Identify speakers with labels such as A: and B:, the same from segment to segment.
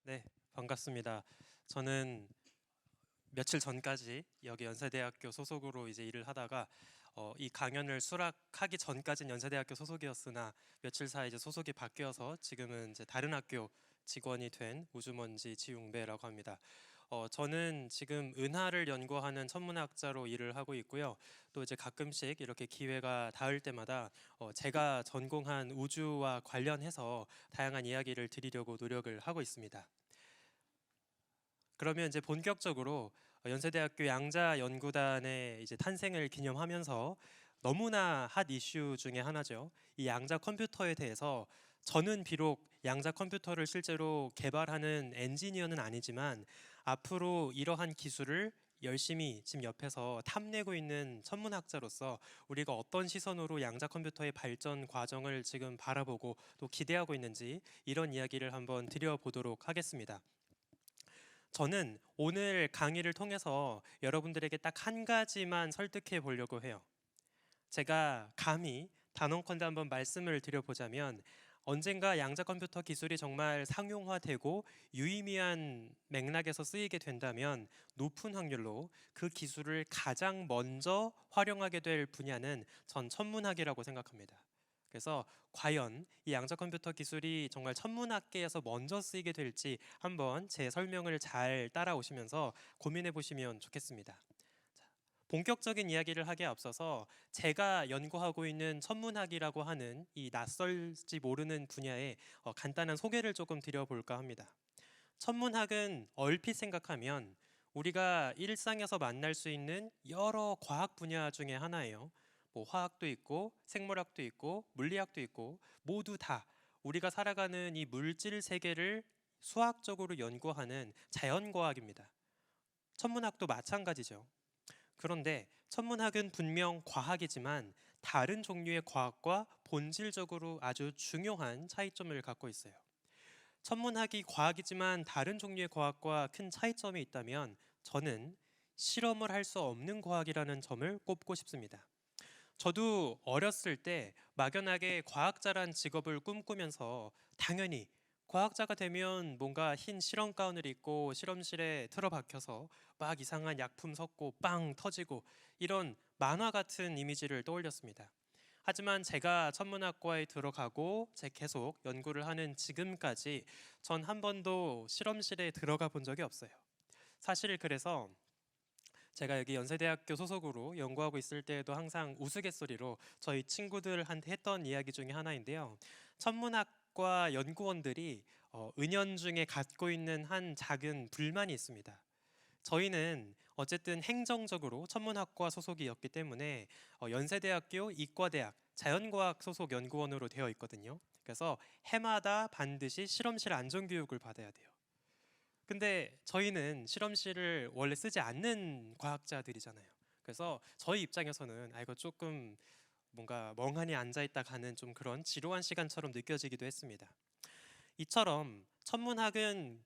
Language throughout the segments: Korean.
A: 네, 반갑습니다. 저는 며칠 전까지 여기 연세대학교 소속으로 이제 일을 하다가 이 강연을 수락하기 전까진 연세대학교 소속이었으나 며칠 사이 이제 소속이 바뀌어서 지금은 이제 다른 학교 직원이 된 우주먼지 지웅배라고 합니다. 저는 지금 은하를 연구하는 천문학자로 일을 하고 있고요. 또 이제 가끔씩 이렇게 기회가 닿을 때마다 제가 전공한 우주와 관련해서 다양한 이야기를 드리려고 노력을 하고 있습니다. 그러면 이제 본격적으로 연세대학교 양자 연구단의 이제 탄생을 기념하면서 너무나 핫 이슈 중에 하나죠. 이 양자 컴퓨터에 대해서 저는 비록 양자 컴퓨터를 실제로 개발하는 엔지니어는 아니지만 앞으로 이러한 기술을 열심히 지금 옆에서 탐내고 있는 천문학자로서 우리가 어떤 시선으로 양자 컴퓨터의 발전 과정을 지금 바라보고 또 기대하고 있는지 이런 이야기를 한번 드려보도록 하겠습니다. 저는 오늘 강의를 통해서 여러분들에게 딱 한 가지만 설득해 보려고 해요. 제가 감히 단언컨대 한번 말씀을 드려보자면 언젠가 양자 컴퓨터 기술이 정말 상용화되고 유의미한 맥락에서 쓰이게 된다면 높은 확률로 그 기술을 가장 먼저 활용하게 될 분야는 전 천문학이라고 생각합니다. 그래서 과연 이 양자 컴퓨터 기술이 정말 천문학계에서 먼저 쓰이게 될지 한번 제 설명을 잘 따라오시면서 고민해 보시면 좋겠습니다. 자, 본격적인 이야기를 하기에 앞서서 제가 연구하고 있는 천문학이라고 하는 이 낯설지 모르는 분야에 간단한 소개를 조금 드려볼까 합니다. 천문학은 얼핏 생각하면 우리가 일상에서 만날 수 있는 여러 과학 분야 중에 하나예요. 뭐 화학도 있고 생물학도 있고 물리학도 있고 모두 다 우리가 살아가는 이 물질 세계를 수학적으로 연구하는 자연과학입니다. 천문학도 마찬가지죠. 그런데 천문학은 분명 과학이지만 다른 종류의 과학과 본질적으로 아주 중요한 차이점을 갖고 있어요. 천문학이 과학이지만 다른 종류의 과학과 큰 차이점이 있다면 저는 실험을 할 수 없는 과학이라는 점을 꼽고 싶습니다. 저도 어렸을 때 막연하게 과학자란 직업을 꿈꾸면서 당연히 과학자가 되면 뭔가 흰 실험 가운을 입고 실험실에 틀어박혀서 막 이상한 약품 섞고 빵 터지고 이런 만화 같은 이미지를 떠올렸습니다. 하지만 제가 천문학과에 들어가고 제 계속 연구를 하는 지금까지 전 한 번도 실험실에 들어가 본 적이 없어요. 사실 그래서 제가 여기 연세대학교 소속으로 연구하고 있을 때에도 항상 우스갯소리로 저희 친구들한테 했던 이야기 중에 하나인데요. 천문학과 연구원들이 은연중에 갖고 있는 한 작은 불만이 있습니다. 저희는 어쨌든 행정적으로 천문학과 소속이었기 때문에 연세대학교 이과대학 자연과학 소속 연구원으로 되어 있거든요. 그래서 해마다 반드시 실험실 안전교육을 받아야 돼요. 근데 저희는 실험실을 원래 쓰지 않는 과학자들이잖아요. 그래서 저희 입장에서는 이거 조금 뭔가 멍하니 앉아 있다 가는 좀 그런 지루한 시간처럼 느껴지기도 했습니다. 이처럼 천문학은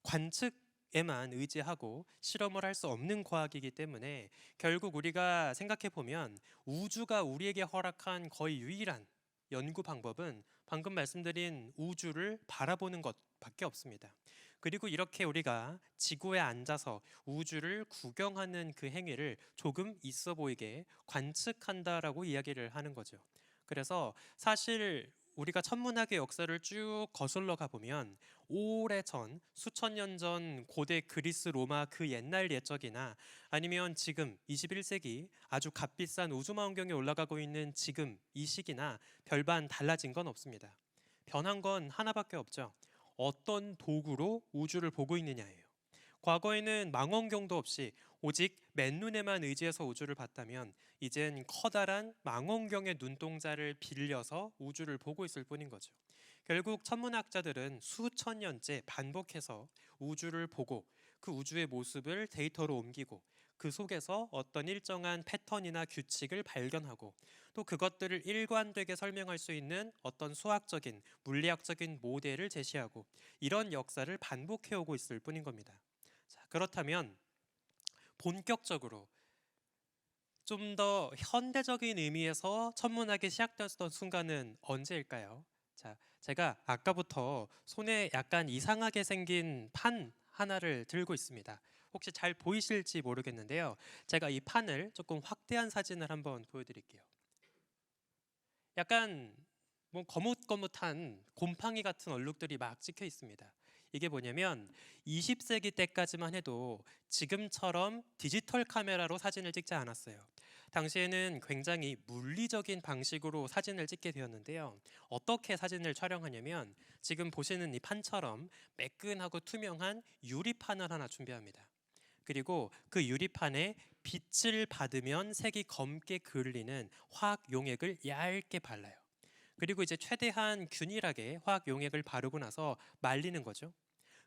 A: 관측에만 의지하고 실험을 할 수 없는 과학이기 때문에 결국 우리가 생각해 보면 우주가 우리에게 허락한 거의 유일한 연구 방법은 방금 말씀드린 우주를 바라보는 것밖에 없습니다. 그리고 이렇게 우리가 지구에 앉아서 우주를 구경하는 그 행위를 조금 있어 보이게 관측한다라고 이야기를 하는 거죠. 그래서 사실 우리가 천문학의 역사를 쭉 거슬러 가보면 오래전 수천 년 전 고대 그리스 로마 그 옛날 옛적이나 아니면 지금 21세기 아주 값비싼 우주망원경에 올라가고 있는 지금 이 시기나 별반 달라진 건 없습니다. 변한 건 하나밖에 없죠. 어떤 도구로 우주를 보고 있느냐예요. 과거에는 망원경도 없이 오직 맨눈에만 의지해서 우주를 봤다면 이젠 커다란 망원경의 눈동자를 빌려서 우주를 보고 있을 뿐인 거죠. 결국 천문학자들은 수천 년째 반복해서 우주를 보고 그 우주의 모습을 데이터로 옮기고 그 속에서 어떤 일정한 패턴이나 규칙을 발견하고 또 그것들을 일관되게 설명할 수 있는 어떤 수학적인 물리학적인 모델을 제시하고 이런 역사를 반복해 오고 있을 뿐인 겁니다. 자, 그렇다면 본격적으로 좀 더 현대적인 의미에서 천문학이 시작되었던 순간은 언제일까요? 자, 제가 아까부터 손에 약간 이상하게 생긴 판 하나를 들고 있습니다. 혹시 잘 보이실지 모르겠는데요. 제가 이 판을 조금 확대한 사진을 한번 보여드릴게요. 약간 뭐 거뭇거뭇한 곰팡이 같은 얼룩들이 막 찍혀 있습니다. 이게 뭐냐면 20세기 때까지만 해도 지금처럼 디지털 카메라로 사진을 찍지 않았어요. 당시에는 굉장히 물리적인 방식으로 사진을 찍게 되었는데요. 어떻게 사진을 촬영하냐면 지금 보시는 이 판처럼 매끈하고 투명한 유리판을 하나 준비합니다. 그리고 그 유리판에 빛을 받으면 색이 검게 그을리는 화학 용액을 얇게 발라요. 그리고 이제 최대한 균일하게 화학 용액을 바르고 나서 말리는 거죠.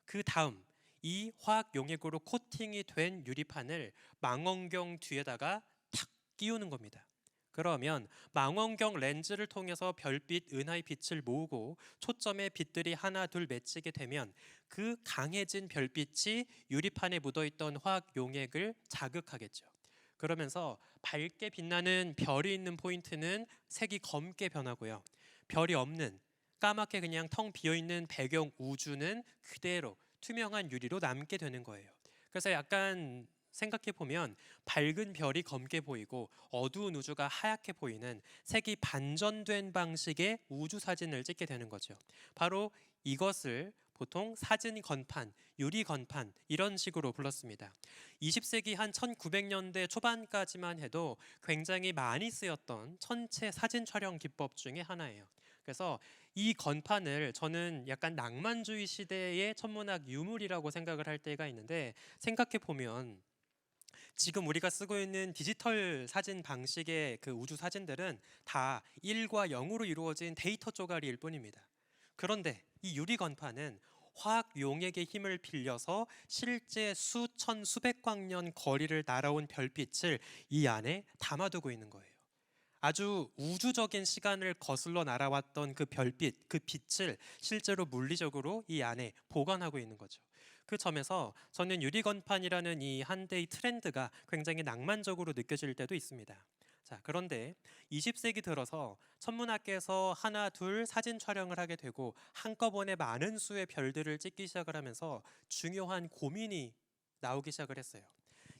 A: 그 다음 이 화학 용액으로 코팅이 된 유리판을 망원경 뒤에다가 탁 끼우는 겁니다. 그러면 망원경 렌즈를 통해서 별빛, 은하의 빛을 모으고 초점에 빛들이 하나 둘 맺히게 되면 그 강해진 별빛이 유리판에 묻어있던 화학 용액을 자극하겠죠. 그러면서 밝게 빛나는 별이 있는 포인트는 색이 검게 변하고요. 별이 없는 까맣게 그냥 텅 비어있는 배경 우주는 그대로 투명한 유리로 남게 되는 거예요. 그래서 약간 생각해 보면 밝은 별이 검게 보이고 어두운 우주가 하얗게 보이는 색이 반전된 방식의 우주 사진을 찍게 되는 거죠. 바로 이것을 보통 사진 건판, 유리 건판 이런 식으로 불렀습니다. 20세기 한 1900년대 초반까지만 해도 굉장히 많이 쓰였던 천체 사진 촬영 기법 중에 하나예요. 그래서 이 건판을 저는 약간 낭만주의 시대의 천문학 유물이라고 생각을 할 때가 있는데, 생각해 보면 지금 우리가 쓰고 있는 디지털 사진 방식의 그 우주 사진들은 다 1과 0으로 이루어진 데이터 쪼가리일 뿐입니다. 그런데 이 유리 건판은 화학 용액의 힘을 빌려서 실제 수천 수백 광년 거리를 날아온 별빛을 이 안에 담아두고 있는 거예요. 아주 우주적인 시간을 거슬러 날아왔던 그 별빛, 그 빛을 실제로 물리적으로 이 안에 보관하고 있는 거죠. 그 점에서 저는 유리건판이라는 이 한 대의 트렌드가 굉장히 낭만적으로 느껴질 때도 있습니다. 자, 그런데 20세기 들어서 천문학계에서 하나 둘 사진 촬영을 하게 되고 한꺼번에 많은 수의 별들을 찍기 시작을 하면서 중요한 고민이 나오기 시작을 했어요.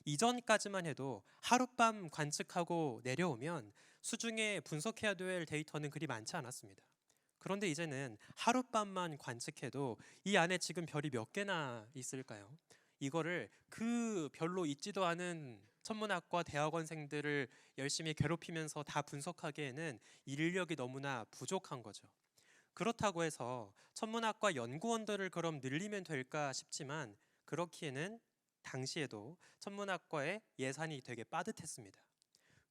A: 이전까지만 해도 하룻밤 관측하고 내려오면 수중에 분석해야 될 데이터는 그리 많지 않았습니다. 그런데 이제는 하룻밤만 관측해도 이 안에 지금 별이 몇 개나 있을까요? 이거를 그 별로 있지도 않은 천문학과 대학원생들을 열심히 괴롭히면서 다 분석하기에는 인력이 너무나 부족한 거죠. 그렇다고 해서 천문학과 연구원들을 그럼 늘리면 될까 싶지만, 그렇기에는 당시에도 천문학과의 예산이 되게 빠듯했습니다.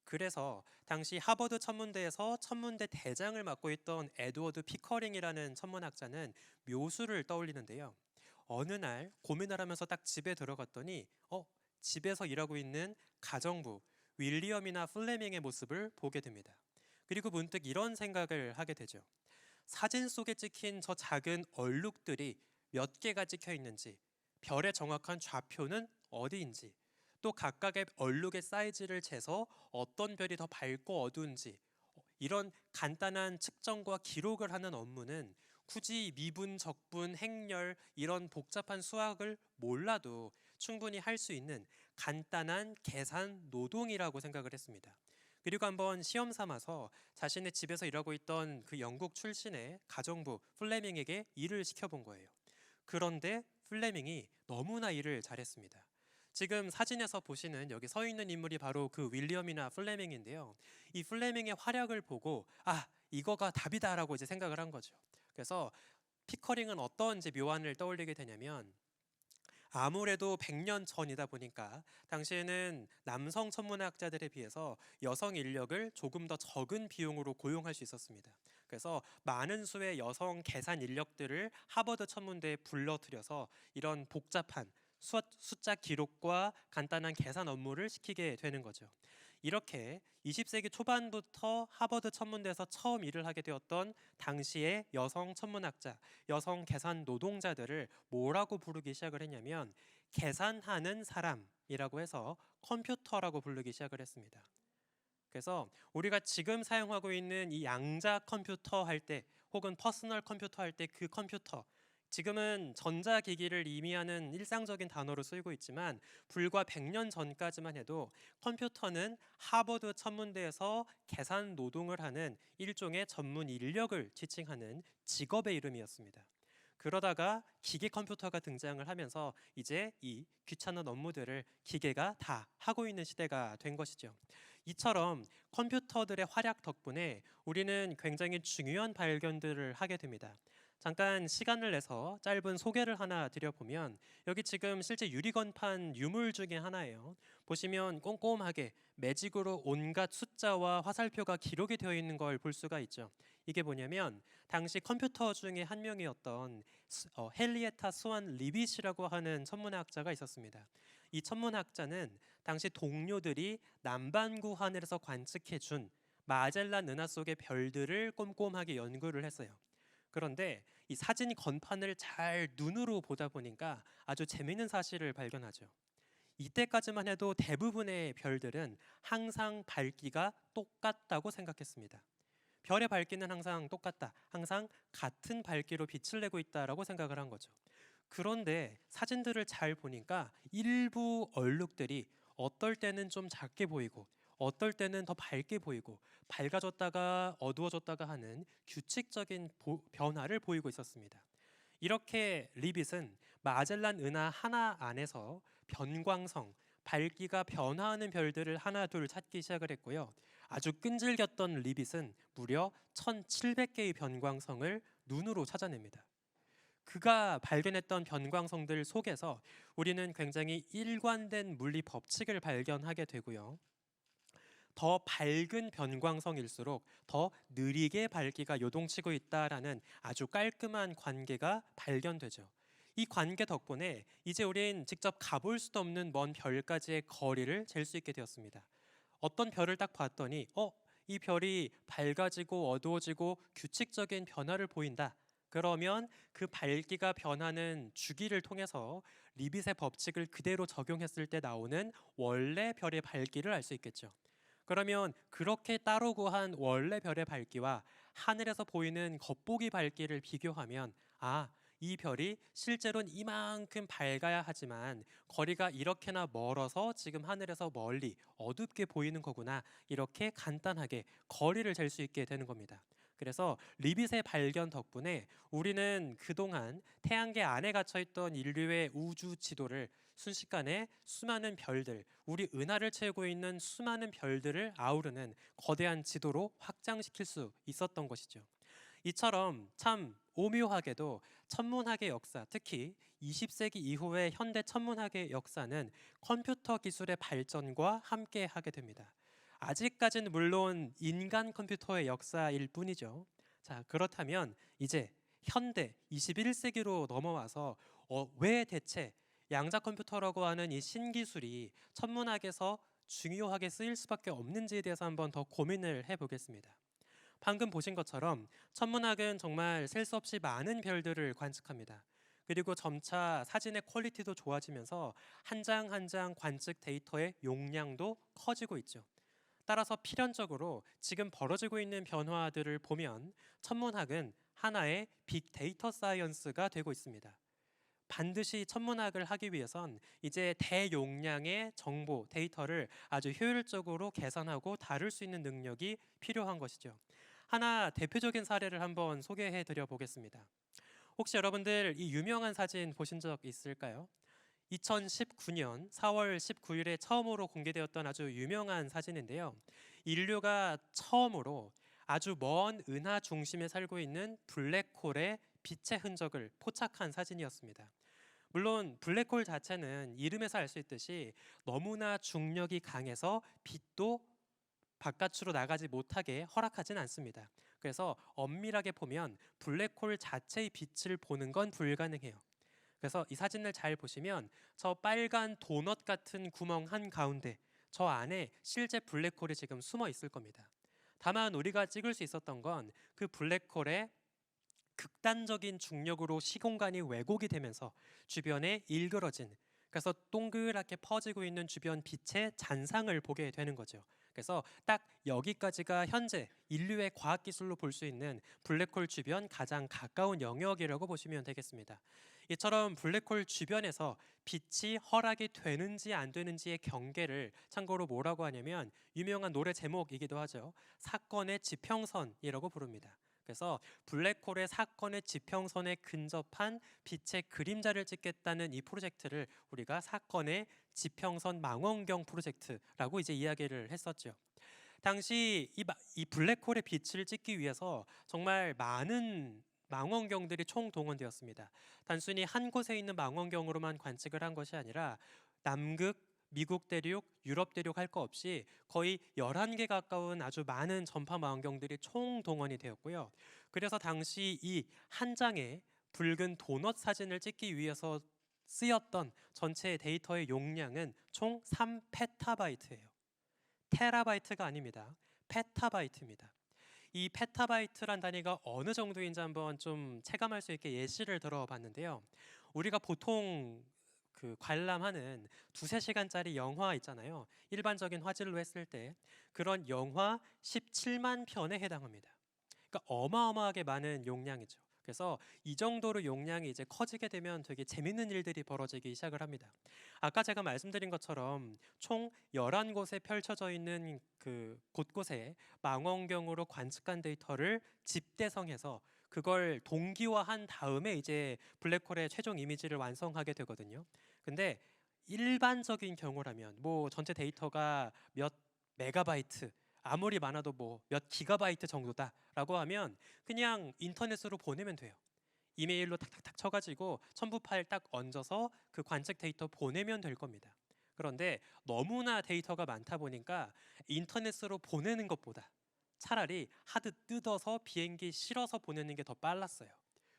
A: 그래서 당시 하버드 천문대에서 천문대 대장을 맡고 있던 에드워드 피커링이라는 천문학자는 묘수를 떠올리는데요. 어느 날 고민을 하면서 딱 집에 들어갔더니 집에서 일하고 있는 가정부 윌리엄이나 플레밍의 모습을 보게 됩니다. 그리고 문득 이런 생각을 하게 되죠. 사진 속에 찍힌 저 작은 얼룩들이 몇 개가 찍혀 있는지, 별의 정확한 좌표는 어디인지, 또 각각의 얼룩의 사이즈를 재서 어떤 별이 더 밝고 어두운지, 이런 간단한 측정과 기록을 하는 업무는 굳이 미분, 적분, 행렬 이런 복잡한 수학을 몰라도 충분히 할 수 있는 간단한 계산 노동이라고 생각을 했습니다. 그리고 한번 시험 삼아서 자신의 집에서 일하고 있던 그 영국 출신의 가정부 플레밍에게 일을 시켜본 거예요. 그런데 플레밍이 너무나 일을 잘했습니다. 지금 사진에서 보시는 여기 서 있는 인물이 바로 그 윌리엄이나 플레밍인데요. 이 플레밍의 활약을 보고 이거가 답이다라고 이제 생각을 한 거죠. 그래서 피커링은 어떤 이제 묘안을 떠올리게 되냐면, 아무래도 100년 전이다 보니까 당시에는 남성 천문학자들에 비해서 여성 인력을 조금 더 적은 비용으로 고용할 수 있었습니다. 그래서 많은 수의 여성 계산 인력들을 하버드 천문대에 불러들여서 이런 복잡한 숫자 기록과 간단한 계산 업무를 시키게 되는 거죠. 이렇게 20세기 초반부터 하버드 천문대에서 처음 일을 하게 되었던 당시의 여성 천문학자, 여성 계산 노동자들을 뭐라고 부르기 시작을 했냐면 계산하는 사람이라고 해서 컴퓨터라고 부르기 시작을 했습니다. 그래서 우리가 지금 사용하고 있는 이 양자 컴퓨터 할 때 혹은 퍼스널 컴퓨터 할 때 그 컴퓨터, 지금은 전자기기를 의미하는 일상적인 단어로 쓰이고 있지만 불과 100년 전까지만 해도 컴퓨터는 하버드 천문대에서 계산 노동을 하는 일종의 전문 인력을 지칭하는 직업의 이름이었습니다. 그러다가 기계 컴퓨터가 등장을 하면서 이제 이 귀찮은 업무들을 기계가 다 하고 있는 시대가 된 것이죠. 이처럼 컴퓨터들의 활약 덕분에 우리는 굉장히 중요한 발견들을 하게 됩니다. 잠깐 시간을 내서 짧은 소개를 하나 드려보면, 여기 지금 실제 유리건판 유물 중에 하나예요. 보시면 꼼꼼하게 매직으로 온갖 숫자와 화살표가 기록이 되어 있는 걸 볼 수가 있죠. 이게 뭐냐면 당시 컴퓨터 중에 한 명이었던 헨리에타 스완 리빗이라고 하는 천문학자가 있었습니다. 이 천문학자는 당시 동료들이 남반구 하늘에서 관측해 준 마젤란 은하 속의 별들을 꼼꼼하게 연구를 했어요. 그런데 이 사진 건판을 잘 눈으로 보다 보니까 아주 재미있는 사실을 발견하죠. 이때까지만 해도 대부분의 별들은 항상 밝기가 똑같다고 생각했습니다. 별의 밝기는 항상 똑같다, 항상 같은 밝기로 빛을 내고 있다라고 생각을 한 거죠. 그런데 사진들을 잘 보니까 일부 얼룩들이 어떨 때는 좀 작게 보이고 어떨 때는 더 밝게 보이고 밝아졌다가 어두워졌다가 하는 규칙적인 변화를 보이고 있었습니다. 이렇게 리빗은 마젤란 은하 하나 안에서 변광성, 밝기가 변화하는 별들을 하나 둘 찾기 시작을 했고요. 아주 끈질겼던 리빗은 무려 1700개의 변광성을 눈으로 찾아냅니다. 그가 발견했던 변광성들 속에서 우리는 굉장히 일관된 물리 법칙을 발견하게 되고요. 더 밝은 변광성일수록 더 느리게 밝기가 요동치고 있다라는 아주 깔끔한 관계가 발견되죠. 이 관계 덕분에 이제 우린 직접 가볼 수도 없는 먼 별까지의 거리를 잴 수 있게 되었습니다. 어떤 별을 딱 봤더니 이 별이 밝아지고 어두워지고 규칙적인 변화를 보인다. 그러면 그 밝기가 변하는 주기를 통해서 리빗의 법칙을 그대로 적용했을 때 나오는 원래 별의 밝기를 알 수 있겠죠. 그러면 그렇게 따르고 한 원래 별의 밝기와 하늘에서 보이는 겉보기 밝기를 비교하면 이 별이 실제로는 이만큼 밝아야 하지만 거리가 이렇게나 멀어서 지금 하늘에서 멀리 어둡게 보이는 거구나, 이렇게 간단하게 거리를 잴 수 있게 되는 겁니다. 그래서 리빗의 발견 덕분에 우리는 그동안 태양계 안에 갇혀있던 인류의 우주 지도를 순식간에 수많은 별들, 우리 은하를 채우고 있는 수많은 별들을 아우르는 거대한 지도로 확장시킬 수 있었던 것이죠. 이처럼 참 오묘하게도 천문학의 역사, 특히 20세기 이후의 현대 천문학의 역사는 컴퓨터 기술의 발전과 함께 하게 됩니다. 아직까지는 물론 인간 컴퓨터의 역사일 뿐이죠. 자, 그렇다면 이제 현대 21세기로 넘어와서 왜 대체 양자 컴퓨터라고 하는 이 신기술이 천문학에서 중요하게 쓰일 수밖에 없는지에 대해서 한번 더 고민을 해보겠습니다. 방금 보신 것처럼 천문학은 정말 셀 수 없이 많은 별들을 관측합니다. 그리고 점차 사진의 퀄리티도 좋아지면서 한 장 한 장 관측 데이터의 용량도 커지고 있죠. 따라서 필연적으로 지금 벌어지고 있는 변화들을 보면 천문학은 하나의 빅데이터 사이언스가 되고 있습니다. 반드시 천문학을 하기 위해선 이제 대용량의 정보, 데이터를 아주 효율적으로 계산하고 다룰 수 있는 능력이 필요한 것이죠. 하나 대표적인 사례를 한번 소개해 드려 보겠습니다. 혹시 여러분들 이 유명한 사진 보신 적 있을까요? 2019년 4월 19일에 처음으로 공개되었던 아주 유명한 사진인데요. 인류가 처음으로 아주 먼 은하 중심에 살고 있는 블랙홀의 빛의 흔적을 포착한 사진이었습니다. 물론 블랙홀 자체는 이름에서 알 수 있듯이 너무나 중력이 강해서 빛도 바깥으로 나가지 못하게 허락하진 않습니다. 그래서 엄밀하게 보면 블랙홀 자체의 빛을 보는 건 불가능해요. 그래서 이 사진을 잘 보시면 저 빨간 도넛 같은 구멍 한 가운데 저 안에 실제 블랙홀이 지금 숨어 있을 겁니다. 다만 우리가 찍을 수 있었던 건 그 블랙홀의 극단적인 중력으로 시공간이 왜곡이 되면서 주변에 일그러진, 그래서 동그랗게 퍼지고 있는 주변 빛의 잔상을 보게 되는 거죠. 그래서 딱 여기까지가 현재 인류의 과학 기술로 볼 수 있는 블랙홀 주변 가장 가까운 영역이라고 보시면 되겠습니다. 이처럼 블랙홀 주변에서 빛이 허락이 되는지 안 되는지의 경계를 참고로 뭐라고 하냐면 유명한 노래 제목이기도 하죠. 사건의 지평선이라고 부릅니다. 그래서 블랙홀의 사건의 지평선에 근접한 빛의 그림자를 찍겠다는 이 프로젝트를 우리가 사건의 지평선 망원경 프로젝트라고 이제 이야기를 했었죠. 당시 이 블랙홀의 빛을 찍기 위해서 정말 많은 망원경들이 총동원되었습니다. 단순히 한 곳에 있는 망원경으로만 관측을 한 것이 아니라 남극, 미국 대륙, 유럽 대륙 할 거 없이 거의 11개 가까운 아주 많은 전파 망원경들이 총동원이 되었고요. 그래서 당시 이 한 장의 붉은 도넛 사진을 찍기 위해서 쓰였던 전체 데이터의 용량은 총 3페타바이트예요. 테라바이트가 아닙니다. 페타바이트입니다. 이 페타바이트란 단위가 어느 정도인지 한번 좀 체감할 수 있게 예시를 들어봤는데요. 우리가 보통 관람하는 2~3시간짜리 영화 있잖아요. 일반적인 화질로 했을 때 그런 영화 17만 편에 해당합니다. 그러니까 어마어마하게 많은 용량이죠. 그래서 이 정도로 용량이 이제 커지게 되면 되게 재밌는 일들이 벌어지기 시작을 합니다. 아까 제가 말씀드린 것처럼 총 11곳에 펼쳐져 있는 그 곳곳에 망원경으로 관측한 데이터를 집대성해서 그걸 동기화한 다음에 이제 블랙홀의 최종 이미지를 완성하게 되거든요. 근데 일반적인 경우라면 뭐 전체 데이터가 몇 메가바이트 아무리 많아도 뭐 몇 기가바이트 정도다라고 하면 그냥 인터넷으로 보내면 돼요. 이메일로 탁탁탁 쳐가지고 첨부 파일 딱 얹어서 그 관측 데이터 보내면 될 겁니다. 그런데 너무나 데이터가 많다 보니까 인터넷으로 보내는 것보다 차라리 하드 뜯어서 비행기 실어서 보내는 게 더 빨랐어요.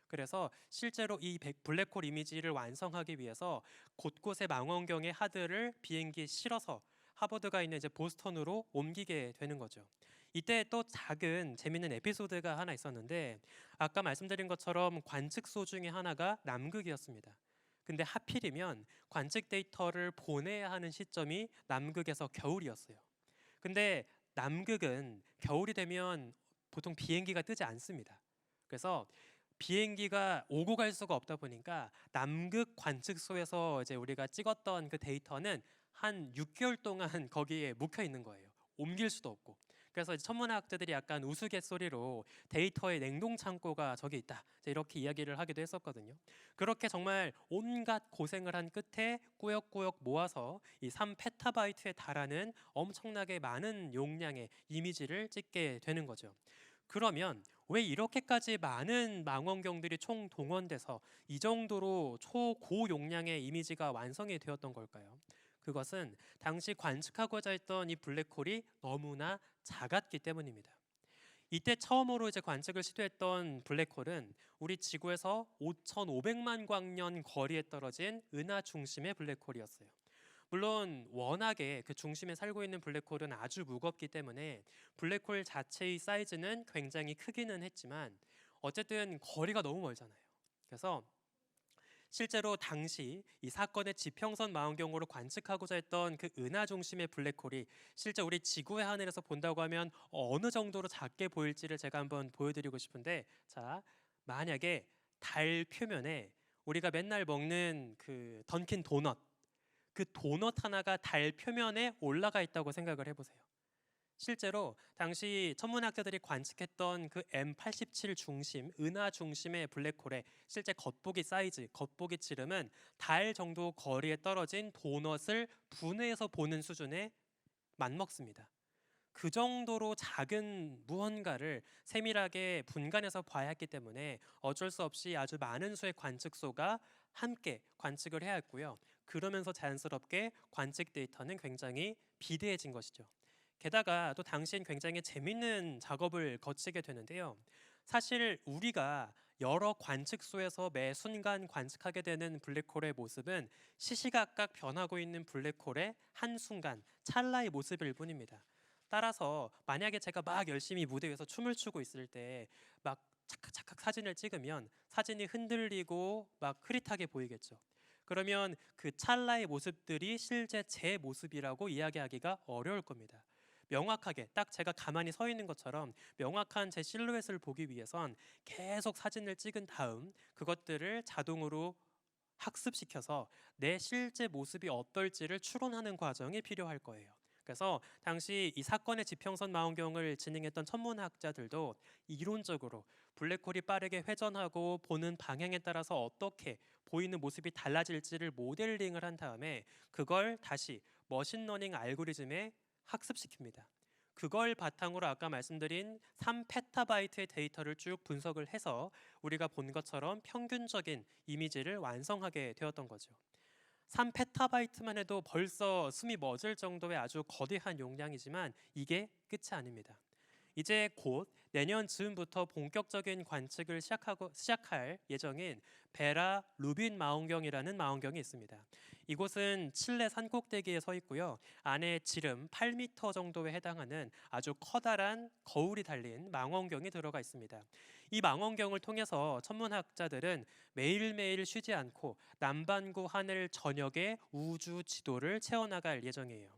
A: 그래서 실제로 이 블랙홀 이미지를 완성하기 위해서 곳곳에 망원경의 하드를 비행기에 실어서 하버드가 있는 이제 보스턴으로 옮기게 되는 거죠. 이때 또 작은 재밌는 에피소드가 하나 있었는데 아까 말씀드린 것처럼 관측소 중에 하나가 남극이었습니다. 근데 하필이면 관측 데이터를 보내야 하는 시점이 남극에서 겨울이었어요. 근데 남극은 겨울이 되면 보통 비행기가 뜨지 않습니다. 그래서 비행기가 오고 갈 수가 없다 보니까 남극 관측소에서 이제 우리가 찍었던 그 데이터는 한 6개월 동안 거기에 묵혀 있는 거예요. 옮길 수도 없고. 그래서 이제 천문학자들이 약간 우스갯소리로 데이터의 냉동 창고가 저기 있다, 이렇게 이야기를 하기도 했었거든요. 그렇게 정말 온갖 고생을 한 끝에 꾸역꾸역 모아서 이 3페타바이트에 달하는 엄청나게 많은 용량의 이미지를 찍게 되는 거죠. 그러면 왜 이렇게까지 많은 망원경들이 총 동원돼서 이 정도로 초고 용량의 이미지가 완성이 되었던 걸까요? 그것은 당시 관측하고자 했던 이 블랙홀이 너무나 작았기 때문입니다. 이때 처음으로 이제 관측을 시도했던 블랙홀은 우리 지구에서 5,500만 광년 거리에 떨어진 은하 중심의 블랙홀이었어요. 물론 워낙에 그 중심에 살고 있는 블랙홀은 아주 무겁기 때문에 블랙홀 자체의 사이즈는 굉장히 크기는 했지만 어쨌든 거리가 너무 멀잖아요. 그래서 실제로 당시 이 사건의 지평선 망원경으로 관측하고자 했던 그 은하 중심의 블랙홀이 실제 우리 지구의 하늘에서 본다고 하면 어느 정도로 작게 보일지를 제가 한번 보여드리고 싶은데, 자, 만약에 달 표면에 우리가 맨날 먹는 그 던킨 도넛, 그 도넛 하나가 달 표면에 올라가 있다고 생각을 해보세요. 실제로 당시 천문학자들이 관측했던 그 M87 중심, 은하 중심의 블랙홀의 실제 겉보기 사이즈, 겉보기 지름은 달 정도 거리에 떨어진 도넛을 분해해서 보는 수준에 맞먹습니다. 그 정도로 작은 무언가를 세밀하게 분간해서 봐야 했기 때문에 어쩔 수 없이 아주 많은 수의 관측소가 함께 관측을 해야 했고요. 그러면서 자연스럽게 관측 데이터는 굉장히 비대해진 것이죠. 게다가 또 당시엔 굉장히 재밌는 작업을 거치게 되는데요. 사실 우리가 여러 관측소에서 매 순간 관측하게 되는 블랙홀의 모습은 시시각각 변하고 있는 블랙홀의 한순간 찰나의 모습일 뿐입니다. 따라서 만약에 제가 막 열심히 무대 위에서 춤을 추고 있을 때 막 착각착각 사진을 찍으면 사진이 흔들리고 막 흐릿하게 보이겠죠. 그러면 그 찰나의 모습들이 실제 제 모습이라고 이야기하기가 어려울 겁니다. 명확하게 딱 제가 가만히 서 있는 것처럼 명확한 제 실루엣을 보기 위해선 계속 사진을 찍은 다음 그것들을 자동으로 학습시켜서 내 실제 모습이 어떨지를 추론하는 과정이 필요할 거예요. 그래서 당시 이 사건의 지평선 망원경을 진행했던 천문학자들도 이론적으로 블랙홀이 빠르게 회전하고 보는 방향에 따라서 어떻게 보이는 모습이 달라질지를 모델링을 한 다음에 그걸 다시 머신러닝 알고리즘에 학습시킵니다. 그걸 바탕으로 아까 말씀드린 3페타바이트의 데이터를 쭉 분석을 해서 우리가 본 것처럼 평균적인 이미지를 완성하게 되었던 거죠. 3페타바이트만 해도 벌써 숨이 멎을 정도의 아주 거대한 용량이지만 이게 끝이 아닙니다. 이제 곧 내년 즈음부터 본격적인 관측을 시작할 예정인 베라 루빈 망원경이라는 망원경이 있습니다. 이곳은 칠레 산꼭대기에 서 있고요. 안에 지름 8m 정도에 해당하는 아주 커다란 거울이 달린 망원경이 들어가 있습니다. 이 망원경을 통해서 천문학자들은 매일매일 쉬지 않고 남반구 하늘 전역의 우주 지도를 채워나갈 예정이에요.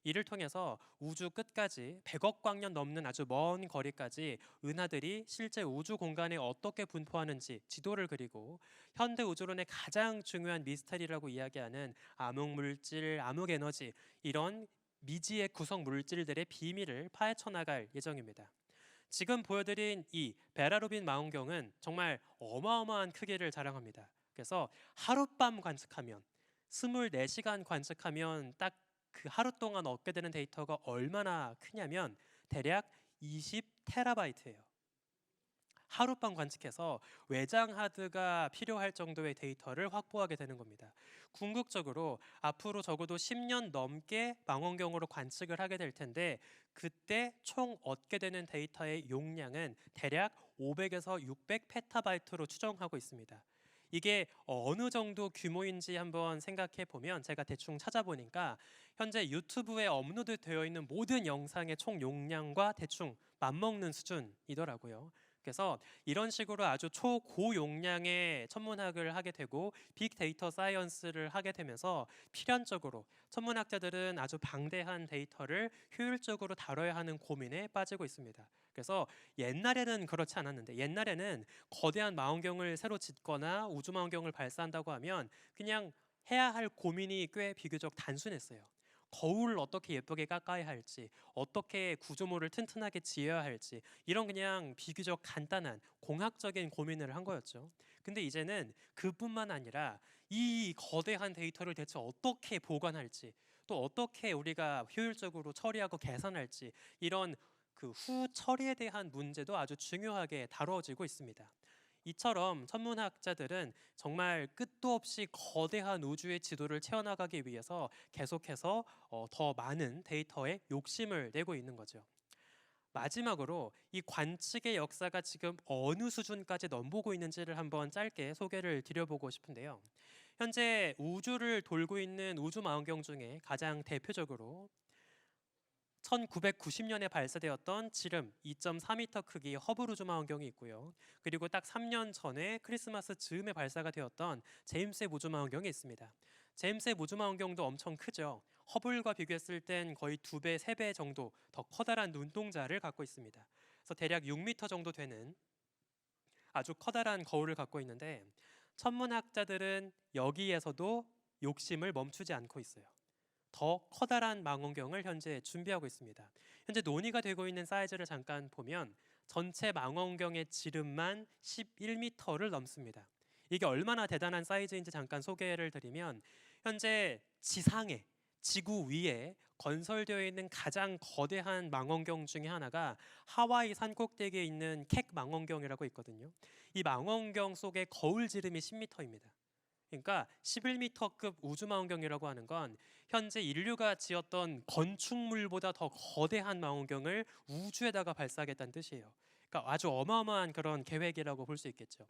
A: 이를 통해서 우주 끝까지 100억 광년 넘는 아주 먼 거리까지 은하들이 실제 우주 공간에 어떻게 분포하는지 지도를 그리고 현대 우주론의 가장 중요한 미스터리라고 이야기하는 암흑 물질, 암흑 에너지 이런 미지의 구성 물질들의 비밀을 파헤쳐 나갈 예정입니다. 지금 보여드린 이 베라루빈 망원경은 정말 어마어마한 크기를 자랑합니다. 그래서 하룻밤 관측하면 24시간 관측하면 딱 그 하루 동안 얻게 되는 데이터가 얼마나 크냐면 대략 20테라바이트예요. 하룻밤 관측해서 외장 하드가 필요할 정도의 데이터를 확보하게 되는 겁니다. 궁극적으로 앞으로 적어도 10년 넘게 망원경으로 관측을 하게 될 텐데 그때 총 얻게 되는 데이터의 용량은 대략 500에서 600 페타바이트로 추정하고 있습니다. 이게 어느 정도 규모인지 한번 생각해 보면 제가 대충 찾아보니까 현재 유튜브에 업로드되어 있는 모든 영상의 총 용량과 대충 맞먹는 수준이더라고요. 그래서 이런 식으로 아주 초고 용량의 천문학을 하게 되고 빅데이터 사이언스를 하게 되면서 필연적으로 천문학자들은 아주 방대한 데이터를 효율적으로 다뤄야 하는 고민에 빠지고 있습니다. 그래서 옛날에는 그렇지 않았는데 옛날에는 거대한 망원경을 새로 짓거나 우주 망원경을 발사한다고 하면 그냥 해야 할 고민이 꽤 비교적 단순했어요. 거울을 어떻게 예쁘게 깎아야 할지, 어떻게 구조물을 튼튼하게 지어야 할지 이런 그냥 비교적 간단한 공학적인 고민을 한 거였죠. 근데 이제는 그뿐만 아니라 이 거대한 데이터를 대체 어떻게 보관할지, 또 어떻게 우리가 효율적으로 처리하고 계산할지 이런 그 후 처리에 대한 문제도 아주 중요하게 다뤄지고 있습니다. 이처럼 천문학자들은 정말 끝도 없이 거대한 우주의 지도를 채워나가기 위해서 계속해서 더 많은 데이터에 욕심을 내고 있는 거죠. 마지막으로 이 관측의 역사가 지금 어느 수준까지 넘보고 있는지를 한번 짧게 소개를 드려보고 싶은데요. 현재 우주를 돌고 있는 우주 망원경 중에 가장 대표적으로 1990년에 발사되었던 지름 2.4m 크기 허블 우주 망원경이 있고요. 그리고 딱 3년 전에 크리스마스 즈음에 발사가 되었던 제임스 웹 우주 망원경이 있습니다. 제임스 웹 우주 망원경도 엄청 크죠. 허블과 비교했을 땐 거의 2배, 3배 정도 더 커다란 눈동자를 갖고 있습니다. 그래서 대략 6m 정도 되는 아주 커다란 거울을 갖고 있는데 천문학자들은 여기에서도 욕심을 멈추지 않고 있어요. 더 커다란 망원경을 현재 준비하고 있습니다. 현재 논의가 되고 있는 사이즈를 잠깐 보면 전체 망원경의 지름만 11m를 넘습니다. 이게 얼마나 대단한 사이즈인지 잠깐 소개를 드리면 현재 지상에 지구 위에 건설되어 있는 가장 거대한 망원경 중에 하나가 하와이 산꼭대기에 있는 캑 망원경이라고 있거든요. 이 망원경 속의 거울 지름이 10m입니다. 그러니까 11m급 우주망원경이라고 하는 건 현재 인류가 지었던 건축물보다 더 거대한 망원경을 우주에다가 발사하겠다는 뜻이에요. 그러니까 아주 어마어마한 그런 계획이라고 볼 수 있겠죠.